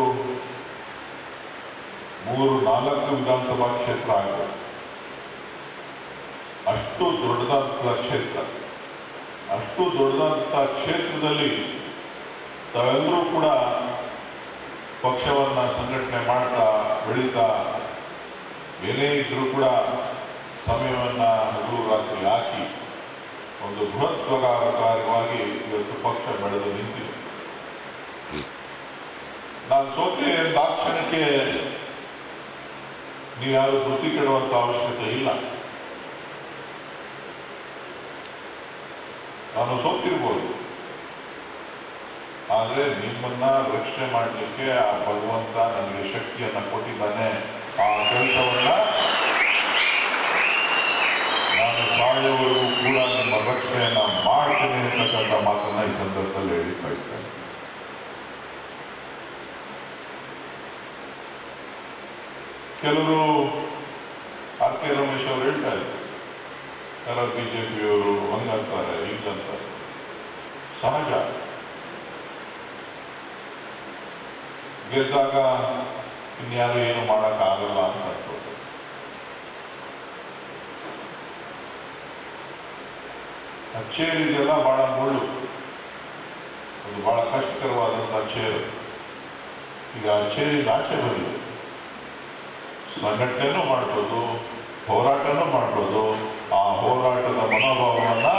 3-4 ವಿಧಾನಸಭಾ ಕ್ಷೇತ್ರ ಆಗಿದೆ. ಅಷ್ಟು ದೊಡ್ಡದಂಥ ಕ್ಷೇತ್ರ. ಅಷ್ಟು ದೊಡ್ಡದಂಥ ಕ್ಷೇತ್ರದಲ್ಲಿ ತಾವೆಲ್ಲರೂ ಕೂಡ ಪಕ್ಷವನ್ನು ಸಂಘಟನೆ ಮಾಡ್ತಾ ಬೆಳೀತಾ ಏನೇ ಇದ್ರೂ ಕೂಡ ಸಮಯವನ್ನು ಹಗಲು ರಾತ್ರಿ ಹಾಕಿ ಒಂದು ಬೃಹತ್ವಕಾರಕವಾಗಿ ಇವತ್ತು ಪಕ್ಷ ಬೆಳೆದು ನಿಂತಿದೆ. ನಾನು ಸೋತೆ ದಾಕ್ಷಣಕ್ಕೆ ನೀವು ಯಾರು ಧೃತಿ ಕೆಡುವಂಥ ಅವಶ್ಯಕತೆ ಇಲ್ಲ. ನಾನು ಸೋತಿರ್ಬೋದು, ಆದರೆ ನಿಮ್ಮನ್ನ ರಕ್ಷಣೆ ಮಾಡಲಿಕ್ಕೆ ಆ ಭಗವಂತ ನನಗೆ ಶಕ್ತಿಯನ್ನು ಕೊಟ್ಟಿದ್ದಾನೆ. ಆ ಕೆಲಸವನ್ನ ನಾನು ಸಾಯೋವರೆಗೂ ಕೂಡ ನಿಮ್ಮ ರಕ್ಷಣೆಯನ್ನ ಮಾಡ್ತೇನೆ ಅಂತಕ್ಕಂಥ ಮಾತನ್ನ ಈ ಸಂದರ್ಭದಲ್ಲಿ ಹೇಳಿ ಬಯಸ್ತೇನೆ. ಕೆಲವರು ಆರ್ ಕೆ ರಮೇಶ್ ಅವರು ಹೇಳ್ತಾ ಇದ್ರು, ಎಲ್ಲ ಬಿಜೆಪಿಯವರು ಹಂಗಂತಾರೆ ಹೀಗಂತಾರೆ. ಸಹಜ, ಗೆದ್ದಾಗ ಇನ್ಯಾರು ಏನು ಮಾಡೋಕ್ಕಾಗಲ್ಲ ಅಂತ ಅನ್ಕೋದು. ಚೇರ್ ಇದೆಲ್ಲ ಬಹಳ ಮುಳ್ಳು, ಅದು ಬಹಳ ಕಷ್ಟಕರವಾದಂಥ ಚೇರು. ಈಗ ಚೇರಿಂದ ಆಚೆ ಬಂದಿದೆ. ಸಂಘಟನೆನೂ ಮಾಡ್ಬೋದು, ಹೋರಾಟನೂ ಮಾಡ್ಬೋದು. ಆ ಹೋರಾಟದ ಮನೋಭಾವವನ್ನು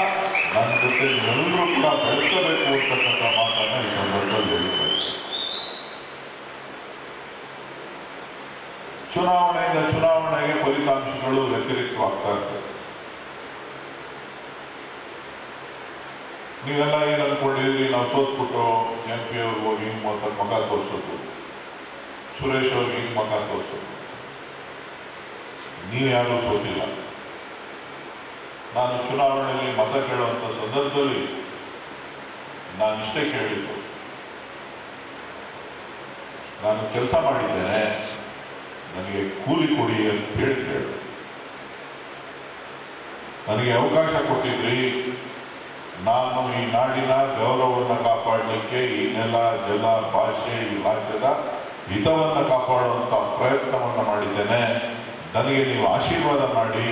ನನ್ನ ಜೊತೆ ಎಲ್ಲರೂ ಕೂಡ ಬೆಳೆಸಬೇಕು ಅಂತಕ್ಕಂಥ ಮಾತನ್ನು ಈ ಸಂದರ್ಭದಲ್ಲಿ ಹೇಳಿದ್ದಾರೆ. ಚುನಾವಣೆಯಿಂದ ಚುನಾವಣೆಗೆ ಫಲಿತಾಂಶಗಳು ವ್ಯತಿರಿಕ್ತವಾಗ್ತಾ ಇರ್ತವೆ. ನೀವೆಲ್ಲ ಏನು ಅಂದ್ಕೊಂಡಿದ್ರಿ, ನಾವು ಸೋತ್ಬಿಟ್ಟು MP ಅವ್ರಿಗೆ ಹೋಗಿ ಹಿಂಗೆ ಮಗ ತೋರಿಸೋದು, ಸುರೇಶ್ ಅವ್ರಿಗೆ ಹಿಂಗೆ ಮಗ ತೋರಿಸೋದು. ನೀವು ಯಾರೂ ಸೋತಿಲ್ಲ. ನಾನು ಚುನಾವಣೆಯಲ್ಲಿ ಮತ ಕೇಳುವಂಥ ಸಂದರ್ಭದಲ್ಲಿ ನಾನಿಷ್ಟೇ ಕೇಳಿದ್ದು, ನಾನು ಕೆಲಸ ಮಾಡಿದ್ದೇನೆ, ನನಗೆ ಕೂಲಿ ಕೊಡಿ ಅಂತ ಹೇಳಿ ನನಗೆ ಅವಕಾಶ ಕೊಟ್ಟಿದ್ರಿ. ನಾನು ಈ ನಾಡಿನ ಗೌರವವನ್ನು ಕಾಪಾಡಲಿಕ್ಕೆ ಈ ನೆಲ, ಜಲ, ಭಾಷೆ, ಈ ರಾಜ್ಯದ ಹಿತವನ್ನು ಕಾಪಾಡುವಂಥ ಪ್ರಯತ್ನವನ್ನು ಮಾಡಿದ್ದೇನೆ. ನನಗೆ ನೀವು ಆಶೀರ್ವಾದ ಮಾಡಿ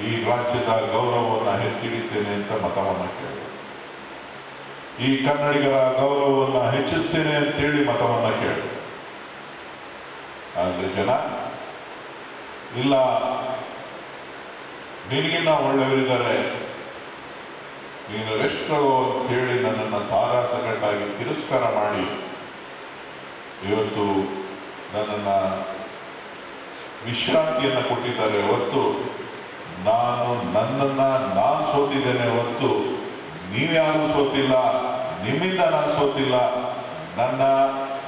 ಈ ರಾಜ್ಯದ ಗೌರವವನ್ನು ಎತ್ತಿಡಿದ್ದೇನೆ ಅಂತ ಮತವನ್ನು ಕೇಳಿ, ಈ ಕನ್ನಡಿಗರ ಗೌರವವನ್ನು ಹೆಚ್ಚಿಸ್ತೇನೆ ಅಂತೇಳಿ ಮತವನ್ನು ಕೇಳಿ. ಆದರೆ ಜನ ಇಲ್ಲ, ನಿನಗಿನ್ನ ಒಳ್ಳೆಯವರಿದ್ದಾರೆ, ನೀನು ಎಷ್ಟೋ ಅಂತೇಳಿ ನನ್ನನ್ನು ಸಾರಾಸಗಟ್ಟಾಗಿ ತಿರಸ್ಕಾರ ಮಾಡಿ ಇವತ್ತು ನನ್ನನ್ನು ವಿಶ್ರಾಂತಿಯನ್ನು ಕೊಟ್ಟಿದ್ದಾರೆ ಹೊರತು ನಾನು ಸೋತಿದ್ದೇನೆ ಹೊರತು ನೀವ್ಯಾರೂ ಸೋತಿಲ್ಲ. ನಿಮ್ಮಿಂದ ನಾನು ಸೋತಿಲ್ಲ. ನನ್ನ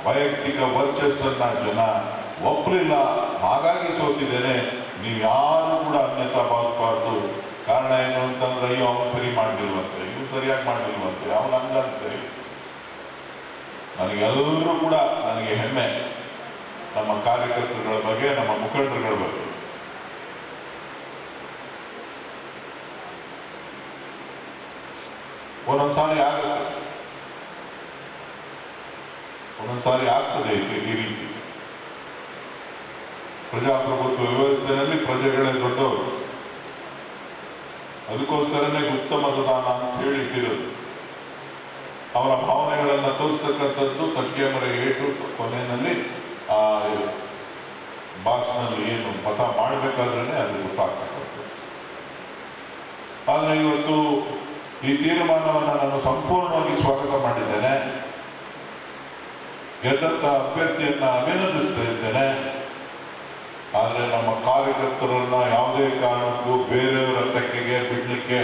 ವೈಯಕ್ತಿಕ ವರ್ಚಸ್ಸನ್ನ ಜನ ಒಪ್ಪಲಿಲ್ಲ, ಹಾಗಾಗಿ ಸೋತಿದ್ದೇನೆ. ನೀವು ಯಾರು ಕೂಡ ಅನ್ಯತಾ ಭಾವಿಸಬಾರ್ದು. ಕಾರಣ ಏನು ಅಂತಂದ್ರೆ, ಅಯ್ಯೋ ಅವನು ಸರಿ ಮಾಡಲಿಲ್ವಂತೆ, ಇವ್ರು ಸರಿಯಾಗಿ ಮಾಡಲಿಲ್ವಂತೆ, ಅವನು ಹಂಗಂತೆ. ನನಗೆಲ್ಲರೂ ಕೂಡ ನನಗೆ ಹೆಮ್ಮೆ ನಮ್ಮ ಕಾರ್ಯಕರ್ತರುಗಳ ಬಗ್ಗೆ, ನಮ್ಮ ಮುಖಂಡರುಗಳ ಬಗ್ಗೆ. ಒಂದೊಂದ್ಸಾರಿ ಆಗ್ತದೆ ಈ ರೀತಿ. ಪ್ರಜಾಪ್ರಭುತ್ವ ವ್ಯವಸ್ಥೆಯಲ್ಲಿ ಪ್ರಜೆಗಳೇ ದೊಡ್ಡವರು. ಅದಕ್ಕೋಸ್ಕರನೇ ಗುಪ್ತ ಮತದಾನ ಅಂತ ಹೇಳಿ ಇಟ್ಟಿರೋದು. ಅವರ ಭಾವನೆಗಳನ್ನು ತೋರಿಸ್ತಕ್ಕಂಥದ್ದು ತಗ್ಗೆ ಮರೆ ಏಟು ಕೊನೆಯಲ್ಲಿ ಬಾಕ್ಸ್ನಲ್ಲಿ ಏನು ಮತ ಮಾಡಬೇಕಾದ್ರೇ ಅದು ಗೊತ್ತಾಗ್ತಕ್ಕಂಥದ್ದು. ಆದರೆ ಇವತ್ತು ಈ ತೀರ್ಮಾನವನ್ನು ನಾನು ಸಂಪೂರ್ಣವಾಗಿ ಸ್ವಾಗತ ಮಾಡಿದ್ದೇನೆ. ಗೆದ್ದಂಥ ಅಭ್ಯರ್ಥಿಯನ್ನ ಅಭಿನಂದಿಸ್ತಾ ಇದ್ದೇನೆ. ಆದರೆ ನಮ್ಮ ಕಾರ್ಯಕರ್ತರನ್ನ ಯಾವುದೇ ಕಾರಣಕ್ಕೂ ಬೇರೆಯವರ ತೆಕ್ಕೆಗೆ ಬಿಡಲಿಕ್ಕೆ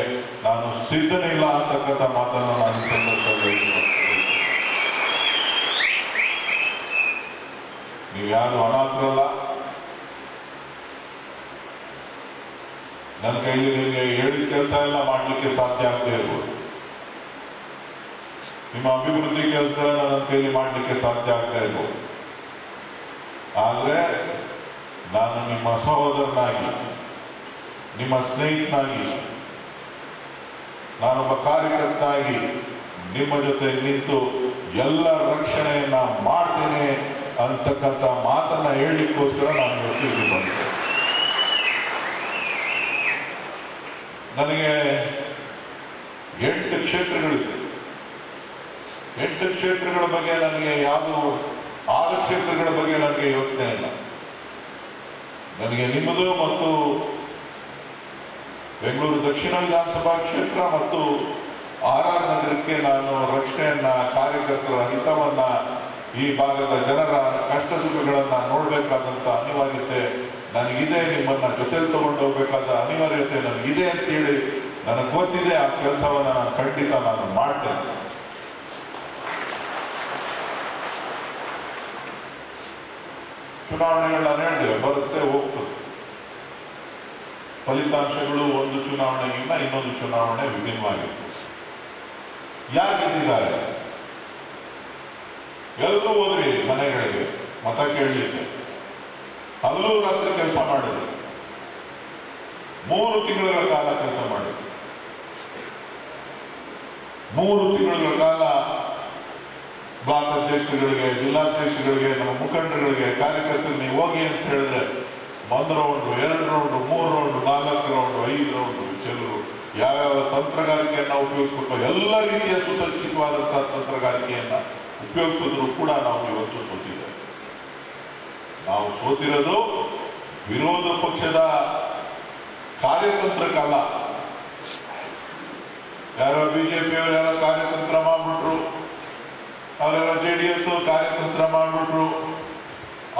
ನಾನು ಸಿದ್ಧನೇ ಇಲ್ಲ ಅಂತಕ್ಕಂಥ ಮಾತನ್ನು ನಾನು ಸಂದರ್ಭದಲ್ಲಿ ನೀವು ಯಾರು ಅನಾಥರಲ್ಲ. ನನ್ನ ಕೈಲಿ ನಿಮಗೆ ಹೇಳಿದ ಕೆಲಸ ಎಲ್ಲ ಮಾಡಲಿಕ್ಕೆ ಸಾಧ್ಯ ಆಗದೆ ಇರ್ಬೋದು. ನಿಮ್ಮ ಅಭಿವೃದ್ಧಿ ಕೆಲಸಗಳನ್ನ ನನ್ನ ಕೈಲಿ ಮಾಡಲಿಕ್ಕೆ ಸಾಧ್ಯ ಆಗ್ತಾ ಇರ್ಬೋದು. ಆದರೆ ನಾನು ನಿಮ್ಮ ಸಹೋದರನಾಗಿ, ನಿಮ್ಮ ಸ್ನೇಹಿತನಾಗಿ, ನಾನೊಬ್ಬ ಕಾರ್ಯಕರ್ತನಾಗಿ ನಿಮ್ಮ ಜೊತೆ ನಿಂತು ಎಲ್ಲ ರಕ್ಷಣೆಯನ್ನ ಮಾಡ್ತೇನೆ ಅಂತಕ್ಕಂಥ ಮಾತನ್ನ ಹೇಳಲಿಕ್ಕೋಸ್ಕರ ನಾನು ಇವತ್ತು ಇಲ್ಲಿ ಬಂದೆ. ನನಗೆ 8 ಕ್ಷೇತ್ರಗಳಿವೆ. 8 ಕ್ಷೇತ್ರಗಳ ಬಗ್ಗೆ ನನಗೆ ಯಾವುದು 6 ಕ್ಷೇತ್ರಗಳ ಬಗ್ಗೆ ನನಗೆ ಯೋಚನೆ ಇಲ್ಲ. ನನಗೆ ನಿಮ್ಮದು ಮತ್ತು ಬೆಂಗಳೂರು ದಕ್ಷಿಣ ವಿಧಾನಸಭಾ ಕ್ಷೇತ್ರ ಮತ್ತು RR ನಗರಕ್ಕೆ ನಾನು ರಕ್ಷಣೆಯನ್ನ, ಕಾರ್ಯಕರ್ತರ ಹಿತವನ್ನ, ಈ ಭಾಗದ ಜನರ ಕಷ್ಟ ಸುಖಗಳನ್ನ ನೋಡಬೇಕಾದಂಥ ಅನಿವಾರ್ಯತೆ ನನಗಿದೆ. ನಿಮ್ಮನ್ನ ಜೊತೆಲಿ ತಗೊಂಡು ಹೋಗ್ಬೇಕಾದ ಅನಿವಾರ್ಯತೆ ನನಗಿದೆ ಅಂತೇಳಿ ನನಗೆ ಗೊತ್ತಿದೆ. ಆ ಕೆಲಸವನ್ನ ನಾನು ಖಂಡಿತ ನಾನು ಮಾಡ್ತೇನೆ. ಚುನಾವಣೆಗಳನ್ನ ಹೇಳಿದ್ದೇವೆ, ಬರುತ್ತೆ ಹೋಗ್ತದೆ. ಫಲಿತಾಂಶಗಳು ಒಂದು ಚುನಾವಣೆಗಿಂತ ಇನ್ನೊಂದು ಚುನಾವಣೆ ವಿಭಿನ್ನವಾಗಿರ್ತದೆ. ಯಾರು ಗೆದ್ದಿದ್ದಾರೆ? ಎಲ್ಲರೂ ಹೋದ್ರಿ ಮನೆಗಳಿಗೆ ಮತ ಕೇಳಲಿಕ್ಕೆ, ಹಗಲು ರಾತ್ರಿ ಕೆಲಸ ಮಾಡಿದ್ರು. 3 ತಿಂಗಳ ಕಾಲ ಕೆಲಸ ಮಾಡಿದ್ರು. 3 ತಿಂಗಳ ಕಾಲ ಬ್ಲಾಕ್ ಅಧ್ಯಕ್ಷರುಗಳಿಗೆ, ಜಿಲ್ಲಾಧ್ಯಕ್ಷರುಗಳಿಗೆ, ನಮ್ಮ ಮುಖಂಡರುಗಳಿಗೆ, ಕಾರ್ಯಕರ್ತರು ನೀವು ಹೋಗಿ ಅಂತ ಹೇಳಿದ್ರೆ 1 round, 2 round, 3 round, 4 round, 5 round, ಕೆಲವರು ಯಾವ್ಯಾವ ತಂತ್ರಗಾರಿಕೆಯನ್ನು ಉಪಯೋಗಿಸ್ಬೇಕು, ಎಲ್ಲ ರೀತಿಯ ಸುಸಜ್ಜಿತವಾದಂತಹ ತಂತ್ರಗಾರಿಕೆಯನ್ನ ಉಪಯೋಗಿಸಿದ್ರು ಕೂಡ ನಾವು ಇವತ್ತು ಸೋತಿದ್ದೇವೆ. ನಾವು ಸೋತಿರೋದು ವಿರೋಧ ಪಕ್ಷದ ಕಾರ್ಯತಂತ್ರಕ್ಕಲ್ಲ. ಯಾರೋ ಬಿಜೆಪಿಯವರು ಯಾರೋ ಕಾರ್ಯತಂತ್ರ ಮಾಡ್ಬಿಟ್ರು, ಅವರೆಲ್ಲ JDS ಕಾರ್ಯತಂತ್ರ ಮಾಡ್ಬಿಟ್ರು,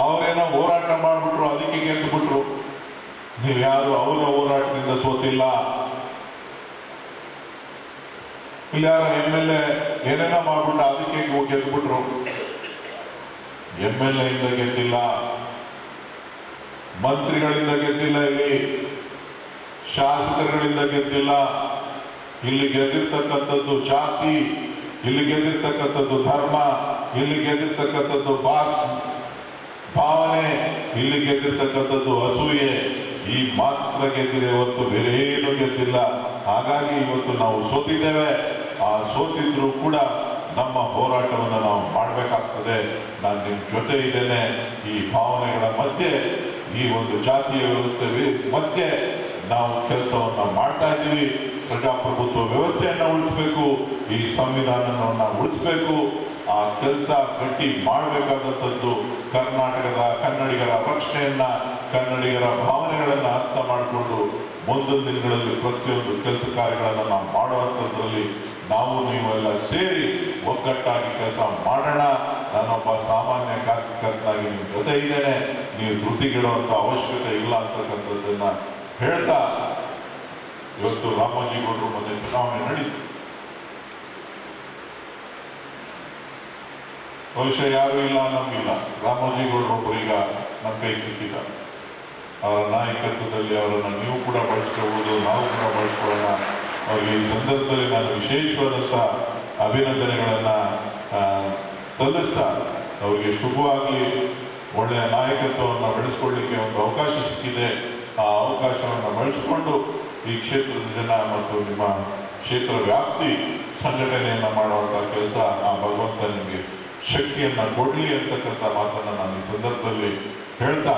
ಅವರೇನೋ ಹೋರಾಟ ಮಾಡ್ಬಿಟ್ರು, ಅದಕ್ಕೆ ಗೆದ್ದುಬಿಟ್ರು. ನೀವು ಯಾರು ಅವರ ಹೋರಾಟದಿಂದ ಸೋತಿಲ್ಲ. ಇಲ್ಲಿ ಯಾರೋ MLA ಏನೇನೋ ಮಾಡ್ಬಿಟ್ಟು ಅದಕ್ಕೆ ಗೆದ್ದುಬಿಟ್ರು. MLA ಇಂದ ಗೆದ್ದಿಲ್ಲ, ಮಂತ್ರಿಗಳಿಂದ ಗೆದ್ದಿಲ್ಲ, ಇಲ್ಲಿ ಶಾಸಕರುಗಳಿಂದ ಗೆದ್ದಿಲ್ಲ. ಇಲ್ಲಿ ಗೆದ್ದಿರ್ತಕ್ಕಂಥದ್ದು ಜಾತಿ, ಇಲ್ಲಿ ಗೆದ್ದಿರ್ತಕ್ಕಂಥದ್ದು ಧರ್ಮ, ಇಲ್ಲಿ ಗೆದ್ದಿರ್ತಕ್ಕಂಥದ್ದು ಭಾವನೆ, ಇಲ್ಲಿ ಗೆದ್ದಿರ್ತಕ್ಕಂಥದ್ದು ಅಸೂಯೆ. ಈ ಮಾತ್ರ ಗೆದ್ದಿದೆ, ಹೊರತು ಬೇರೆ ಏನು ಗೆದ್ದಿಲ್ಲ. ಹಾಗಾಗಿ ಇವತ್ತು ನಾವು ಸೋತಿದ್ದೇವೆ. ಆ ಸೋತಿದ್ರು ಕೂಡ ನಮ್ಮ ಹೋರಾಟವನ್ನು ನಾವು ಮಾಡಬೇಕಾಗ್ತದೆ. ನಾನು ನಿಮ್ಮ ಜೊತೆ ಇದ್ದೇನೆ. ಈ ಭಾವನೆಗಳ ಮಧ್ಯೆ, ಈ ಒಂದು ಜಾತಿಯ ವ್ಯವಸ್ಥೆ ಮಧ್ಯೆ ನಾವು ಕೆಲಸವನ್ನ ಮಾಡ್ತಾ ಇದ್ದೀವಿ. ಪ್ರಜಾಪ್ರಭುತ್ವ ವ್ಯವಸ್ಥೆಯನ್ನು ಉಳಿಸ್ಬೇಕು, ಈ ಸಂವಿಧಾನವನ್ನು ಉಳಿಸ್ಬೇಕು. ಆ ಕೆಲಸ ಗಟ್ಟಿ ಮಾಡಬೇಕಾದಂಥದ್ದು ಕರ್ನಾಟಕದ ಕನ್ನಡಿಗರ ರಕ್ಷಣೆಯನ್ನ, ಕನ್ನಡಿಗರ ಭಾವನೆಗಳನ್ನ ಅರ್ಥ ಮಾಡಿಕೊಂಡು ಮುಂದಿನ ದಿನಗಳಲ್ಲಿ ಪ್ರತಿಯೊಂದು ಕೆಲಸ ಕಾರ್ಯಗಳನ್ನು ನಾವು ಮಾಡುವಂಥದ್ರಲ್ಲಿ ನಾವು ನೀವೆಲ್ಲ ಸೇರಿ ಒಗ್ಗಟ್ಟಾಗಿ ಕೆಲಸ ಮಾಡೋಣ. ನಾನೊಬ್ಬ ಸಾಮಾನ್ಯ ಕಾರ್ಯಕರ್ತನಾಗಿ ನಿಮ್ಮ ಜೊತೆ ಇದ್ದೇನೆ. ನೀವು ಧೃತಿಗೆಡುವಂಥ ಅವಶ್ಯಕತೆ ಇಲ್ಲ ಅಂತಕ್ಕಂಥದ್ದನ್ನ ಹೇಳ್ತಾ, ಇವತ್ತು ರಾಮೋಜಿಗೌಡರು ಮೊನ್ನೆ ಚುನಾವಣೆ ನಡೀತು. ಬಹುಶಃ ಯಾರು ಇಲ್ಲ ನಮಗಿಲ್ಲ, ರಾಮೋಜಿಗೌಡರೊಬ್ಬರು ಈಗ ನಮ್ಮ ಕೈ ಸಿಕ್ಕಿದ್ದಾರೆ. ಅವರ ನಾಯಕತ್ವದಲ್ಲಿ ಅವರನ್ನು ನೀವು ಕೂಡ ಬಳಸ್ಕೋಬಹುದು, ನಾವು ಕೂಡ ಬಳಸ್ಕೊಳ್ಳೋಣ. ಅವರಿಗೆ ಈ ಸಂದರ್ಭದಲ್ಲಿ ನಾನು ವಿಶೇಷವಾದಂಥ ಅಭಿನಂದನೆಗಳನ್ನು ಸಲ್ಲಿಸ್ತಾ, ಅವರಿಗೆ ಶುಭವಾಗಲಿ, ಒಳ್ಳೆಯ ನಾಯಕತ್ವವನ್ನು ಬೆಳೆಸ್ಕೊಳ್ಳಿಕ್ಕೆ ಒಂದು ಅವಕಾಶ ಸಿಕ್ಕಿದೆ. ಆ ಅವಕಾಶವನ್ನು ಬಳಸಿಕೊಂಡು ಈ ಕ್ಷೇತ್ರದ ಜನ ಮತ್ತು ನಿಮ್ಮ ಕ್ಷೇತ್ರ ವ್ಯಾಪ್ತಿ ಸಂಘಟನೆಯನ್ನು ಮಾಡುವಂಥ ಕೆಲಸ ಆ ಭಗವಂತ ನಿಮಗೆ ಶಕ್ತಿಯನ್ನು ಕೊಡಲಿ ಅಂತಕ್ಕಂಥ ಮಾತನ್ನು ನಾನು ಈ ಸಂದರ್ಭದಲ್ಲಿ ಹೇಳ್ತಾ,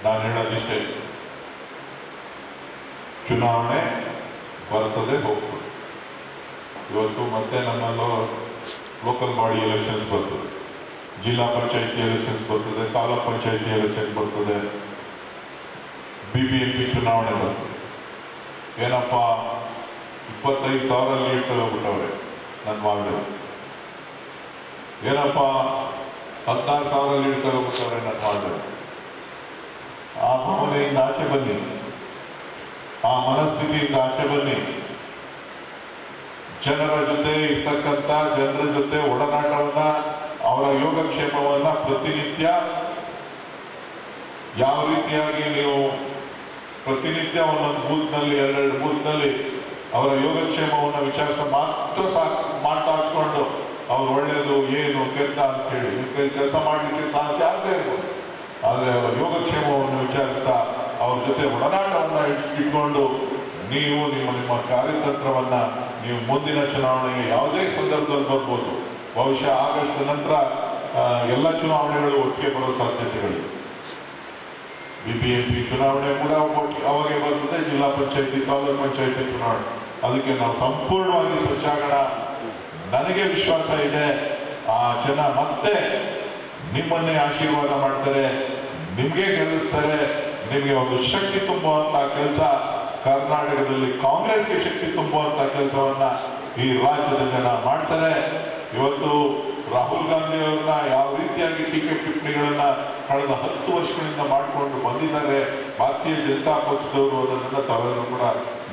ನಾನು ಹೇಳೋದಿಷ್ಟೇ, ಚುನಾವಣೆ ಬರ್ತದೆ ಹೋಗ್ತದೆ. ಇವತ್ತು ಮತ್ತೆ ನಮ್ಮಲ್ಲೂ ಲೋಕಲ್ ಬಾಡಿ ಎಲೆಕ್ಷನ್ಸ್ ಬರ್ತದೆ. ಜಿಲ್ಲಾ ಪಂಚಾಯತಿ ಎಲೆಕ್ಷನ್ಸ್ ಬರ್ತದೆ, ತಾಲೂಕ್ ಪಂಚಾಯತಿ ಎಲೆಕ್ಷನ್ ಬರ್ತದೆ, BBMP ಚುನಾವಣೆ ಬರ್ತದೆ. ಏನಪ್ಪ 25,000 ಲೀಡ್ ತಗೋಬಿಟ್ಟವ್ರೆ ನನ್ನ ವಾರ್ಡ್. ಏನಪ್ಪ 16,000 ಲೀಡ್ ತಗೋಬಿಟ್ಟವ್ರೆ ನನ್ನ ವಾರ್ಡ್. ಆ ಭಾವನೆಯಿಂದ ಆಚೆ ಬನ್ನಿ, ಆ ಮನಸ್ಥಿತಿಯಿಂದ ಆಚೆ ಬನ್ನಿ. ಜನರ ಜೊತೆ ಇರ್ತಕ್ಕಂಥ ಜನರ ಜೊತೆ ಒಡನಾಟವನ್ನ, ಅವರ ಯೋಗಕ್ಷೇಮವನ್ನ ಪ್ರತಿನಿತ್ಯ ಯಾವ ರೀತಿಯಾಗಿ ನೀವು ಪ್ರತಿನಿತ್ಯ ಒಂದೊಂದು ಬೂತ್ನಲ್ಲಿ 2 ಬೂತ್ನಲ್ಲಿ ಅವರ ಯೋಗಕ್ಷೇಮವನ್ನು ವಿಚಾರಿಸ ಮಾತ್ರ ಮಾತಾಡಿಸ್ಕೊಂಡು ಅವ್ರು ಒಳ್ಳೇದು ಏನು ಕೆಟ್ಟ ಅಂತ ಹೇಳಿ ಕೆಲಸ ಮಾಡಲಿಕ್ಕೆ ಸಾಧ್ಯ ಆಗದೆ ಇರ್ಬೋದು. ಆದರೆ ಅವರ ಯೋಗಕ್ಷೇಮವನ್ನು ವಿಚಾರಿಸ್ತಾ ಅವ್ರ ಜೊತೆ ಒಡನಾಟವನ್ನು ಇಟ್ಕೊಂಡು ನೀವು ನಿಮ್ಮ ಕಾರ್ಯತಂತ್ರವನ್ನ ನೀವು ಮುಂದಿನ ಚುನಾವಣೆಗೆ ಯಾವುದೇ ಸಂದರ್ಭದಲ್ಲಿ ಬರ್ಬೋದು. ಬಹುಶಃ ಆಗಸ್ಟ್ ನಂತರ ಎಲ್ಲ ಚುನಾವಣೆಗಳು ಒಟ್ಟಿಗೆ ಬರೋ ಸಾಧ್ಯತೆಗಳಿವೆ. BBMP ಚುನಾವಣೆ ಕೂಡ ಅವಾಗೆ ಬರ್ತದೆ, ಜಿಲ್ಲಾ ಪಂಚಾಯತಿ ತಾಲೂಕ್ ಪಂಚಾಯತಿ ಚುನಾವಣೆ. ಅದಕ್ಕೆ ನಾವು ಸಂಪೂರ್ಣವಾಗಿ ಸಜ್ಜಾಗೋಣ. ನನಗೆ ವಿಶ್ವಾಸ ಇದೆ, ಆ ಜನ ಮತ್ತೆ ನಿಮ್ಮನ್ನೇ ಆಶೀರ್ವಾದ ಮಾಡ್ತಾರೆ, ನಿಮಗೆ ಗೆಲ್ಲಿಸ್ತಾರೆ. ನಿಮಗೆ ಒಂದು ಶಕ್ತಿ ತುಂಬುವಂತ ಕೆಲಸ ಕರ್ನಾಟಕದಲ್ಲಿ ಕಾಂಗ್ರೆಸ್ಗೆ ಶಕ್ತಿ ತುಂಬುವಂತ ಕೆಲಸವನ್ನ ಈ ರಾಜ್ಯದ ಜನ ಮಾಡ್ತಾರೆ. ಇವತ್ತು ರಾಹುಲ್ ಗಾಂಧಿ ಅವ್ರನ್ನ ಯಾವ ರೀತಿಯಾಗಿ ಟೀಕೆ ಟಿಪ್ಪಣಿಗಳನ್ನ ಕಳೆದ 10 ವರ್ಷಗಳಿಂದ ಮಾಡಿಕೊಂಡು ಬಂದಿದ್ದಾರೆ ಭಾರತೀಯ ಜನತಾ ಪಕ್ಷದವರು ಅನ್ನೋದನ್ನ ತಾವೆಲ್ಲರೂ ಕೂಡ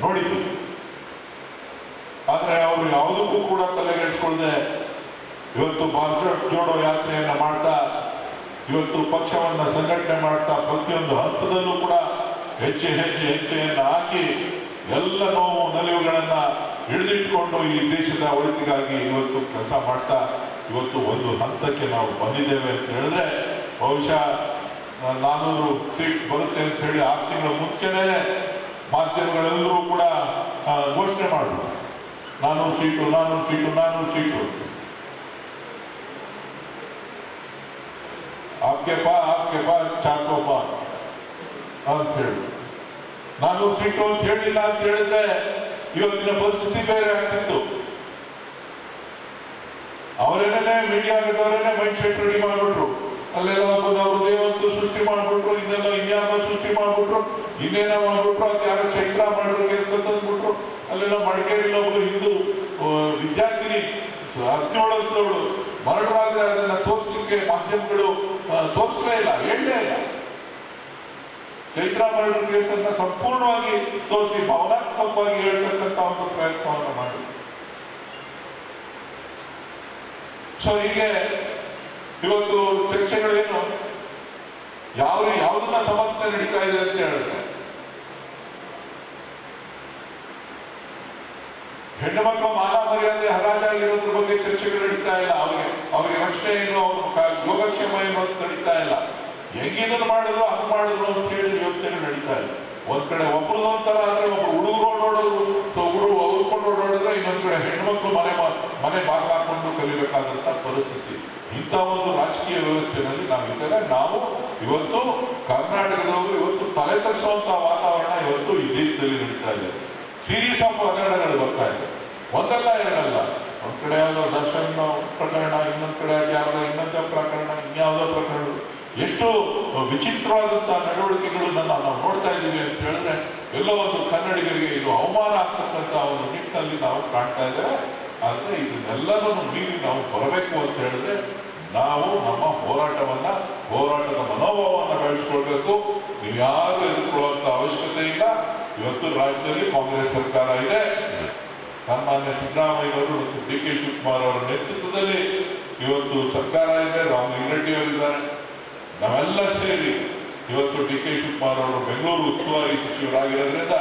ನೋಡಿದ್ದೀವಿ. ಆದ್ರೆ ಅವರು ಯಾವುದಕ್ಕೂ ಕೂಡ ತಲೆಗೆಡಿಸ್ಕೊಳ್ಳದೆ ಇವತ್ತು ಭಾರತ್ ಜೋಡೋ ಯಾತ್ರೆಯನ್ನ ಮಾಡ್ತಾ, ಇವತ್ತು ಪಕ್ಷವನ್ನ ಸಂಘಟನೆ ಮಾಡ್ತಾ, ಪ್ರತಿಯೊಂದು ಹಂತದಲ್ಲೂ ಕೂಡ ಹೆಜ್ಜೆಯನ್ನು ಹಾಕಿ ಎಲ್ಲ ನೋವು ನಲಿವುಗಳನ್ನ ಹಿಡಿದಿಟ್ಕೊಂಡು ಈ ದೇಶದ ಒಳಿತಿಗಾಗಿ ಇವತ್ತು ಕೆಲಸ ಮಾಡ್ತಾ ಇವತ್ತು ಒಂದು ಹಂತಕ್ಕೆ ನಾವು ಬಂದಿದ್ದೇವೆ ಅಂತ ಹೇಳಿದ್ರೆ, ಬಹುಶಃ 400 ಸೀಟ್ ಬರುತ್ತೆ ಅಂತ ಹೇಳಿ 6 ತಿಂಗಳ ಮುಂಚೆನೇ ಮಾಧ್ಯಮಗಳೆಲ್ಲರೂ ಕೂಡ ಘೋಷಣೆ ಮಾಡಿದ್ರು 400 ಸೀಟು 400 ಸೀಟು 400 ಸೀಟು. आपके पास 400 पार ಅಂತ ಹೇಳಿ 400 ಸೀಟು ಅಂತ ಹೇಳಿಲ್ಲ ಅಂತ ಹೇಳಿದ್ರೆ ಇವತ್ತಿನ ಪರಿಸ್ಥಿತಿ ಬೇರೆ ಆಗ್ತಿತ್ತು. ಅವರೇನೇ ಮೀಡಿಯಾದವರೇನೆ ಮೈಂಡ್ ಸೆಟ್ ರೆಡಿ ಮಾಡ್ಬಿಟ್ರು. ಅಲ್ಲೆಲ್ಲ ಬಂದು ಅವರು ದೇವಂತೂ ಸೃಷ್ಟಿ ಮಾಡ್ಬಿಟ್ರು, ಇನ್ನೆಲ್ಲ ಇನ್ಯಾವ ಸೃಷ್ಟಿ ಮಾಡ್ಬಿಟ್ರು, ಇನ್ನೇನ ಮಾಡ್ಬಿಟ್ರು, ಅದು ಯಾರೋ ಚೈತ್ರ ಮಾಡ್ರು ಕೇಸ್ ತಂದ್ಬಿಟ್ರು. ಅಲ್ಲೆಲ್ಲ ಮಡಿಕೇರಿಲ್ಲ ಒಬ್ಬರು ಹಿಂದೂ ವಿದ್ಯಾರ್ಥಿನಿ 17 ವರ್ಷದವಳು ಮರ್ಡರ್ ಆದ್ರೆ ಅದನ್ನ ತೋರಿಸ್ಲಿಕ್ಕೆ ಮಾಧ್ಯಮಗಳು ತೋರಿಸ್ಲೇ ಇಲ್ಲ, ಹೇಳಲೇ ಇಲ್ಲ. ಚೈತ್ರ ಮರ್ಡರ್ ಕೇಸನ್ನ ಸಂಪೂರ್ಣವಾಗಿ ತೋರಿಸಿ ಭಾವನಾತ್ಮಕವಾಗಿ ಹೇಳ್ತಕ್ಕಂಥ ಒಂದು ಪ್ರಯತ್ನವನ್ನು ಮಾಡಿ. ಸೊ ಹೀಗೆ ಇವತ್ತು ಚರ್ಚೆಗಳೇನು ಯಾವುದನ್ನ ಸಮರ್ಥನೆ ನಡೀತಾ ಇದೆ ಅಂತ ಹೇಳಿದ್ರೆ, ಹೆಣ್ಣು ಮಕ್ಕಳ ಮಾನ ಮರ್ಯಾದೆ ಹರಾಜಾಗಿರೋದ್ರ ಬಗ್ಗೆ ಚರ್ಚೆಗಳು ನಡೀತಾ ಇಲ್ಲ. ಅವ್ರಿಗೆ ರಕ್ಷಣೆ ಏನು, ಅವ್ರ ಯೋಗಕ್ಷೇಮ ಏನು ಅಂತ ನಡೀತಾ ಇಲ್ಲ. ಹೆಂಗಿದನ್ನು ಮಾಡಿದ್ರು ಹಂಗ್ ಮಾಡಿದ್ರು ಅಂತ ಹೇಳಿ ಯೋಚನೆಗಳು ನಡೀತಾ ಇಲ್ಲ. ಒಂದ್ ಕಡೆ ಒಬ್ರದ್ದು ಒಂಥರ ಅಂದ್ರೆ ಒಬ್ರು ಹುಡುಗರು ಓಡೋಡೋದು, ಹುಡುಗರು ಹೊಲಿಸ್ಕೊಂಡು ಓಡಾಡಿದ್ರೆ ಇನ್ನೊಂದ್ ಕಡೆ ಹೆಣ್ಮಕ್ಳು ಮನೆ ಬಾಗಿಲು ಹಾಕೊಂಡು ಕಲಿಬೇಕಾದಂತ ಪರಿಸ್ಥಿತಿ. ಇಂಥ ಒಂದು ರಾಜಕೀಯ ವ್ಯವಸ್ಥೆಯಲ್ಲಿ ನಾವಿದ್ದಾಗ ನಾವು ಇವತ್ತು ಕರ್ನಾಟಕದವರು ಇವತ್ತು ತಲೆ ತಗ್ಸುವಂತ ವಾತಾವರಣ ಇವತ್ತು ಈ ದೇಶದಲ್ಲಿ ನಡೀತಾ ಇದೆ. ಸೀರೀಸ್ ಆಫ್ ಹಗರಣಗಳು ಬರ್ತಾ ಇದೆ, ಒಂದಲ್ಲ ಎರಡಲ್ಲ. ಒಂದ್ ಕಡೆ ಯಾವುದೋ ದರ್ಶನ್ ಪ್ರಕರಣ, ಇನ್ನೊಂದ್ ಕಡೆ ಯಾವ್ದೋ ಇನ್ನೊಂದು ಪ್ರಕರಣ, ಇನ್ಯಾವುದೋ ಪ್ರಕರಣ. ಎಷ್ಟು ವಿಚಿತ್ರವಾದಂತಹ ನಡವಳಿಕೆಗಳನ್ನ ನಾವು ನೋಡ್ತಾ ಇದ್ದೀವಿ ಅಂತ ಹೇಳಿದ್ರೆ, ಎಲ್ಲೋ ಒಂದು ಕನ್ನಡಿಗರಿಗೆ ಇದು ಅವಮಾನ ಆಗ್ತಕ್ಕಂಥ ಒಂದು ನಿಟ್ಟಿನಲ್ಲಿ ನಾವು ಕಾಣ್ತಾ ಇದ್ದೇವೆ. ಆದ್ರೆ ಇದನ್ನೆಲ್ಲರನ್ನು ಮೀರಿ ನಾವು ಬರಬೇಕು ಅಂತ ಹೇಳಿದ್ರೆ ನಾವು ನಮ್ಮ ಹೋರಾಟದ ಮನೋಭಾವವನ್ನು ಬೆಳೆಸ್ಕೊಳ್ಬೇಕು. ನೀವು ಯಾರು ಎದುರ್ಕೊಳ್ಳುವಂತ ಅವಶ್ಯಕತೆ ಇಲ್ಲ. ಇವತ್ತು ರಾಜ್ಯದಲ್ಲಿ ಕಾಂಗ್ರೆಸ್ ಸರ್ಕಾರ ಇದೆ. ಸನ್ಮಾನ್ಯ ಸಿದ್ದರಾಮಯ್ಯವರು ಮತ್ತು DK ಶಿವಕುಮಾರ್ ಅವರ ನೇತೃತ್ವದಲ್ಲಿ ಇವತ್ತು ಸರ್ಕಾರ ಇದೆ. ರಾಮಲಿಂಗಾರೆಡ್ಡಿ ಅವರಿದ್ದಾರೆ. ನಾವೆಲ್ಲ ಸೇರಿ ಇವತ್ತು DK ಶಿವಕುಮಾರ್ ಅವರು ಬೆಂಗಳೂರು ಉಸ್ತುವಾರಿ ಸಚಿವರಾಗಿರೋದ್ರಿಂದ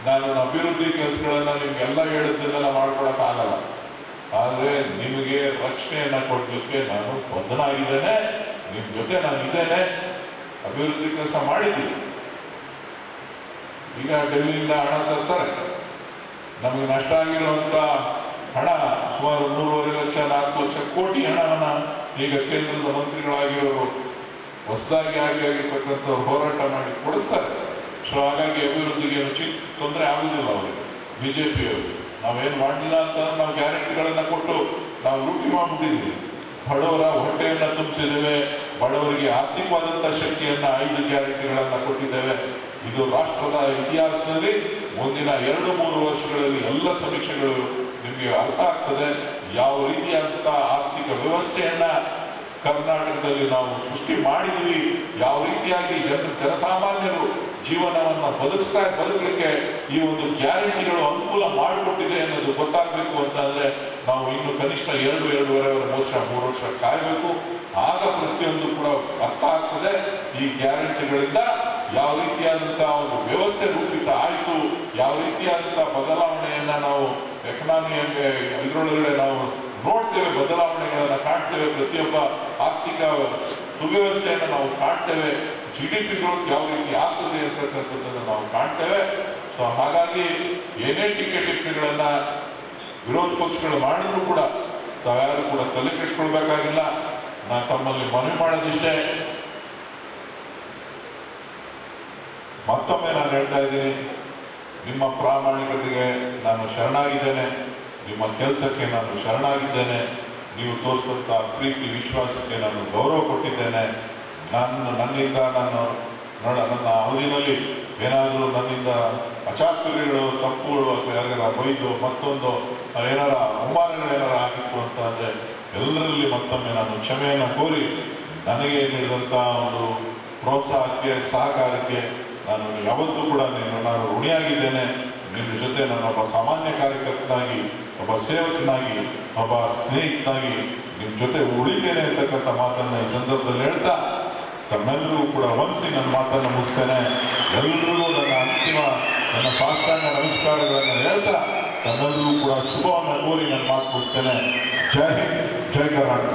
ನಾನು ಅಭಿವೃದ್ಧಿ ಕೆಲಸಗಳನ್ನ ನಿಮ್ಗೆಲ್ಲ ಹೇಳಿದ್ದನ್ನೆಲ್ಲ ಮಾಡ್ಕೊಳಕ್ ಆಗಲ್ಲ. ಆದ್ರೆ ನಿಮಗೆ ರಕ್ಷಣೆಯನ್ನ ಕೊಡ್ಲಿಕ್ಕೆ ನಾನು ಬದ್ಧನಾಗಿದ್ದೇನೆ, ನಿಮ್ ಜೊತೆ ನಾನು ಇದ್ದೇನೆ. ಅಭಿವೃದ್ಧಿ ಕೆಲಸ ಮಾಡಿದ್ದೀನಿ. ಈಗ ಡೆಲ್ಲಿಯಿಂದ ಹಣ ತರ್ತಾರೆ, ನಮಗೆ ನಷ್ಟ ಆಗಿರುವಂತ ಹಣ ಸುಮಾರು 3.5 ಲಕ್ಷ 4 ಲಕ್ಷ ಕೋಟಿ ಹಣವನ್ನ ಈಗ ಕೇಂದ್ರದ ಮಂತ್ರಿಗಳಾಗಿರೋರು ಹೊಸದಾಗಿ ಆಗಿರ್ತಕ್ಕಂಥ ಹೋರಾಟ ಮಾಡಿ ಕೊಡಿಸ್ತಾರೆ. ಸೊ ಹಾಗಾಗಿ ಅಭಿವೃದ್ಧಿಗೆ ತೊಂದರೆ ಆಗುದಿಲ್ಲ ಅವರಿಗೆ. BJP ಅವರು ನಾವೇನು ಮಾಡಲಿಲ್ಲ ಅಂತ ನಾವು ಗ್ಯಾರಂಟಿಗಳನ್ನ ಕೊಟ್ಟು ನಾವು ಲೂಟಿ ಮಾಡ್ಬಿಟ್ಟಿದ್ದೀವಿ. ಬಡವರ ಹೊಟ್ಟೆಯನ್ನು ತುಂಬಿಸಿದ್ದೇವೆ, ಬಡವರಿಗೆ ಆರ್ಥಿಕವಾದಂಥ ಶಕ್ತಿಯನ್ನು 5 ಗ್ಯಾರಂಟಿಗಳನ್ನು ಕೊಟ್ಟಿದ್ದೇವೆ. ಇದು ರಾಷ್ಟ್ರದ ಇತಿಹಾಸದಲ್ಲಿ ಮುಂದಿನ 2-3 ವರ್ಷಗಳಲ್ಲಿ ಎಲ್ಲ ಸಮೀಕ್ಷೆಗಳು ನಿಮಗೆ ಅರ್ಥ ಆಗ್ತದೆ. ಯಾವ ರೀತಿಯಾದಂಥ ಆರ್ಥಿಕ ವ್ಯವಸ್ಥೆಯನ್ನ ಕರ್ನಾಟಕದಲ್ಲಿ ನಾವು ಸೃಷ್ಟಿ ಮಾಡಿದ್ವಿ, ಯಾವ ರೀತಿಯಾಗಿ ಜನಸಾಮಾನ್ಯರು ಜೀವನವನ್ನು ಬದುಕಲಿಕ್ಕೆ ಈ ಒಂದು ಗ್ಯಾರಂಟಿಗಳು ಅನುಕೂಲ ಮಾಡಿಕೊಟ್ಟಿದೆ ಅನ್ನೋದು ಗೊತ್ತಾಗಬೇಕು ಅಂತಂದ್ರೆ ನಾವು ಇನ್ನು ಕನಿಷ್ಠ 2-2.5 ವರ್ಷ 3 ವರ್ಷ ಕಾಯಬೇಕು. ಆಗ ಪ್ರತಿಯೊಂದು ಕೂಡ ಅರ್ಥ ಆಗ್ತದೆ. ಈ ಗ್ಯಾರಂಟಿಗಳಿಂದ ಯಾವ ರೀತಿಯಾದಂತಹ ಒಂದು ವ್ಯವಸ್ಥೆ ರೂಪಿತ ಆಯಿತು, ಯಾವ ರೀತಿಯಾದಂತಹ ಬದಲಾವಣೆಯನ್ನ ನಾವು ಎಕನಾಮಿಯಲ್ಲಿ ಇದರೊಳಗಡೆ ನಾವು ನೋಡ್ತೇವೆ, ಬದಲಾವಣೆಗಳನ್ನು ಕಾಣ್ತೇವೆ, ಪ್ರತಿಯೊಬ್ಬ ಆರ್ಥಿಕ ಸುವ್ಯವಸ್ಥೆಯನ್ನು ನಾವು ಕಾಣ್ತೇವೆ, GDP ಗ್ರೋತ್ ಯಾವ ರೀತಿ ಆಗ್ತದೆ ಅಂತಕ್ಕಂಥದ್ದನ್ನು ನಾವು ಕಾಣ್ತೇವೆ. ಸೊ ಹಾಗಾಗಿ ಏನೇ ಟಿಪ್ಪಣಿಗಳನ್ನ ವಿರೋಧ ಪಕ್ಷಗಳು ಮಾಡಿದ್ರು ಕೂಡ ತಾವ್ಯಾರು ಕೂಡ ತಲೆ ಕೆಡಿಸ್ಕೊಳ್ಬೇಕಾಗಿಲ್ಲ. ನಾನು ತಮ್ಮಲ್ಲಿ ಮನವಿ ಮಾಡೋದಿಷ್ಟೇ, ಮತ್ತೊಮ್ಮೆ ನಾನು ಹೇಳ್ತಾ ಇದ್ದೀನಿ, ನಿಮ್ಮ ಪ್ರಾಮಾಣಿಕತೆಗೆ ನಾನು ಶರಣಾಗಿದ್ದೇನೆ, ನಿಮ್ಮ ಕೆಲಸಕ್ಕೆ ನಾನು ಶರಣಾಗಿದ್ದೇನೆ, ನೀವು ತೋರಿಸಿದಂಥ ಪ್ರೀತಿ ವಿಶ್ವಾಸಕ್ಕೆ ನಾನು ಗೌರವ ಕೊಟ್ಟಿದ್ದೇನೆ. ನನ್ನಿಂದ ನನ್ನ ಅವಧಿನಲ್ಲಿ ಏನಾದರೂ ನನ್ನಿಂದ ಅಚಾತುರ್ಯಗಳು, ತಪ್ಪುಗಳು ಅಥವಾ ಯಾರಿಗಾರ ಬೈದು ಮತ್ತೊಂದು ಏನಾರ ಅವಮಾನಗಳೇನಾರ ಆಗಿತ್ತು ಅಂತ ಅಂದರೆ ಎಲ್ಲರಲ್ಲಿ ಮತ್ತೊಮ್ಮೆ ನಾನು ಕ್ಷಮೆಯನ್ನು ಕೋರಿ ನನಗೆ ನೀಡಿದಂಥ ಒಂದು ಪ್ರೋತ್ಸಾಹಕ್ಕೆ ಸಹಕಾರಕ್ಕೆ ನಾನು ಯಾವತ್ತೂ ಕೂಡ ನಾನು ಋಣಿಯಾಗಿದ್ದೇನೆ. ನಿಮ್ಮ ಜೊತೆ ನಾನೊಬ್ಬ ಸಾಮಾನ್ಯ ಕಾರ್ಯಕರ್ತನಾಗಿ, ಒಬ್ಬ ಸೇವಕನಾಗಿ, ಒಬ್ಬ ಸ್ನೇಹಿತನಾಗಿ ನಿಮ್ಮ ಜೊತೆ ಉಳಿತೇನೆ ಅಂತಕ್ಕಂಥ ಮಾತನ್ನು ಈ ಸಂದರ್ಭದಲ್ಲಿ ಹೇಳ್ತಾ ತಮ್ಮೆಲ್ಲರಿಗೂ ಕೂಡ ವಂದಿಸಿ ನನ್ನ ಮಾತನ್ನು ಮುಗಿಸ್ತೇನೆ. ಎಲ್ಲರಿಗೂ ನನ್ನ ಸಾಷ್ಟಾಂಗ ನಮಸ್ಕಾರಗಳನ್ನು ಹೇಳ್ತಾ ತಮ್ಮೆಲ್ಲರಿಗೂ ಕೂಡ ಶುಭವನ್ನು ಕೋರಿ ನನ್ನ ಮಾತು ಮುಗಿಸ್ತೇನೆ. ಜೈ ಹಿಂದ್, ಜೈ ಕರ್ನಾಟಕ.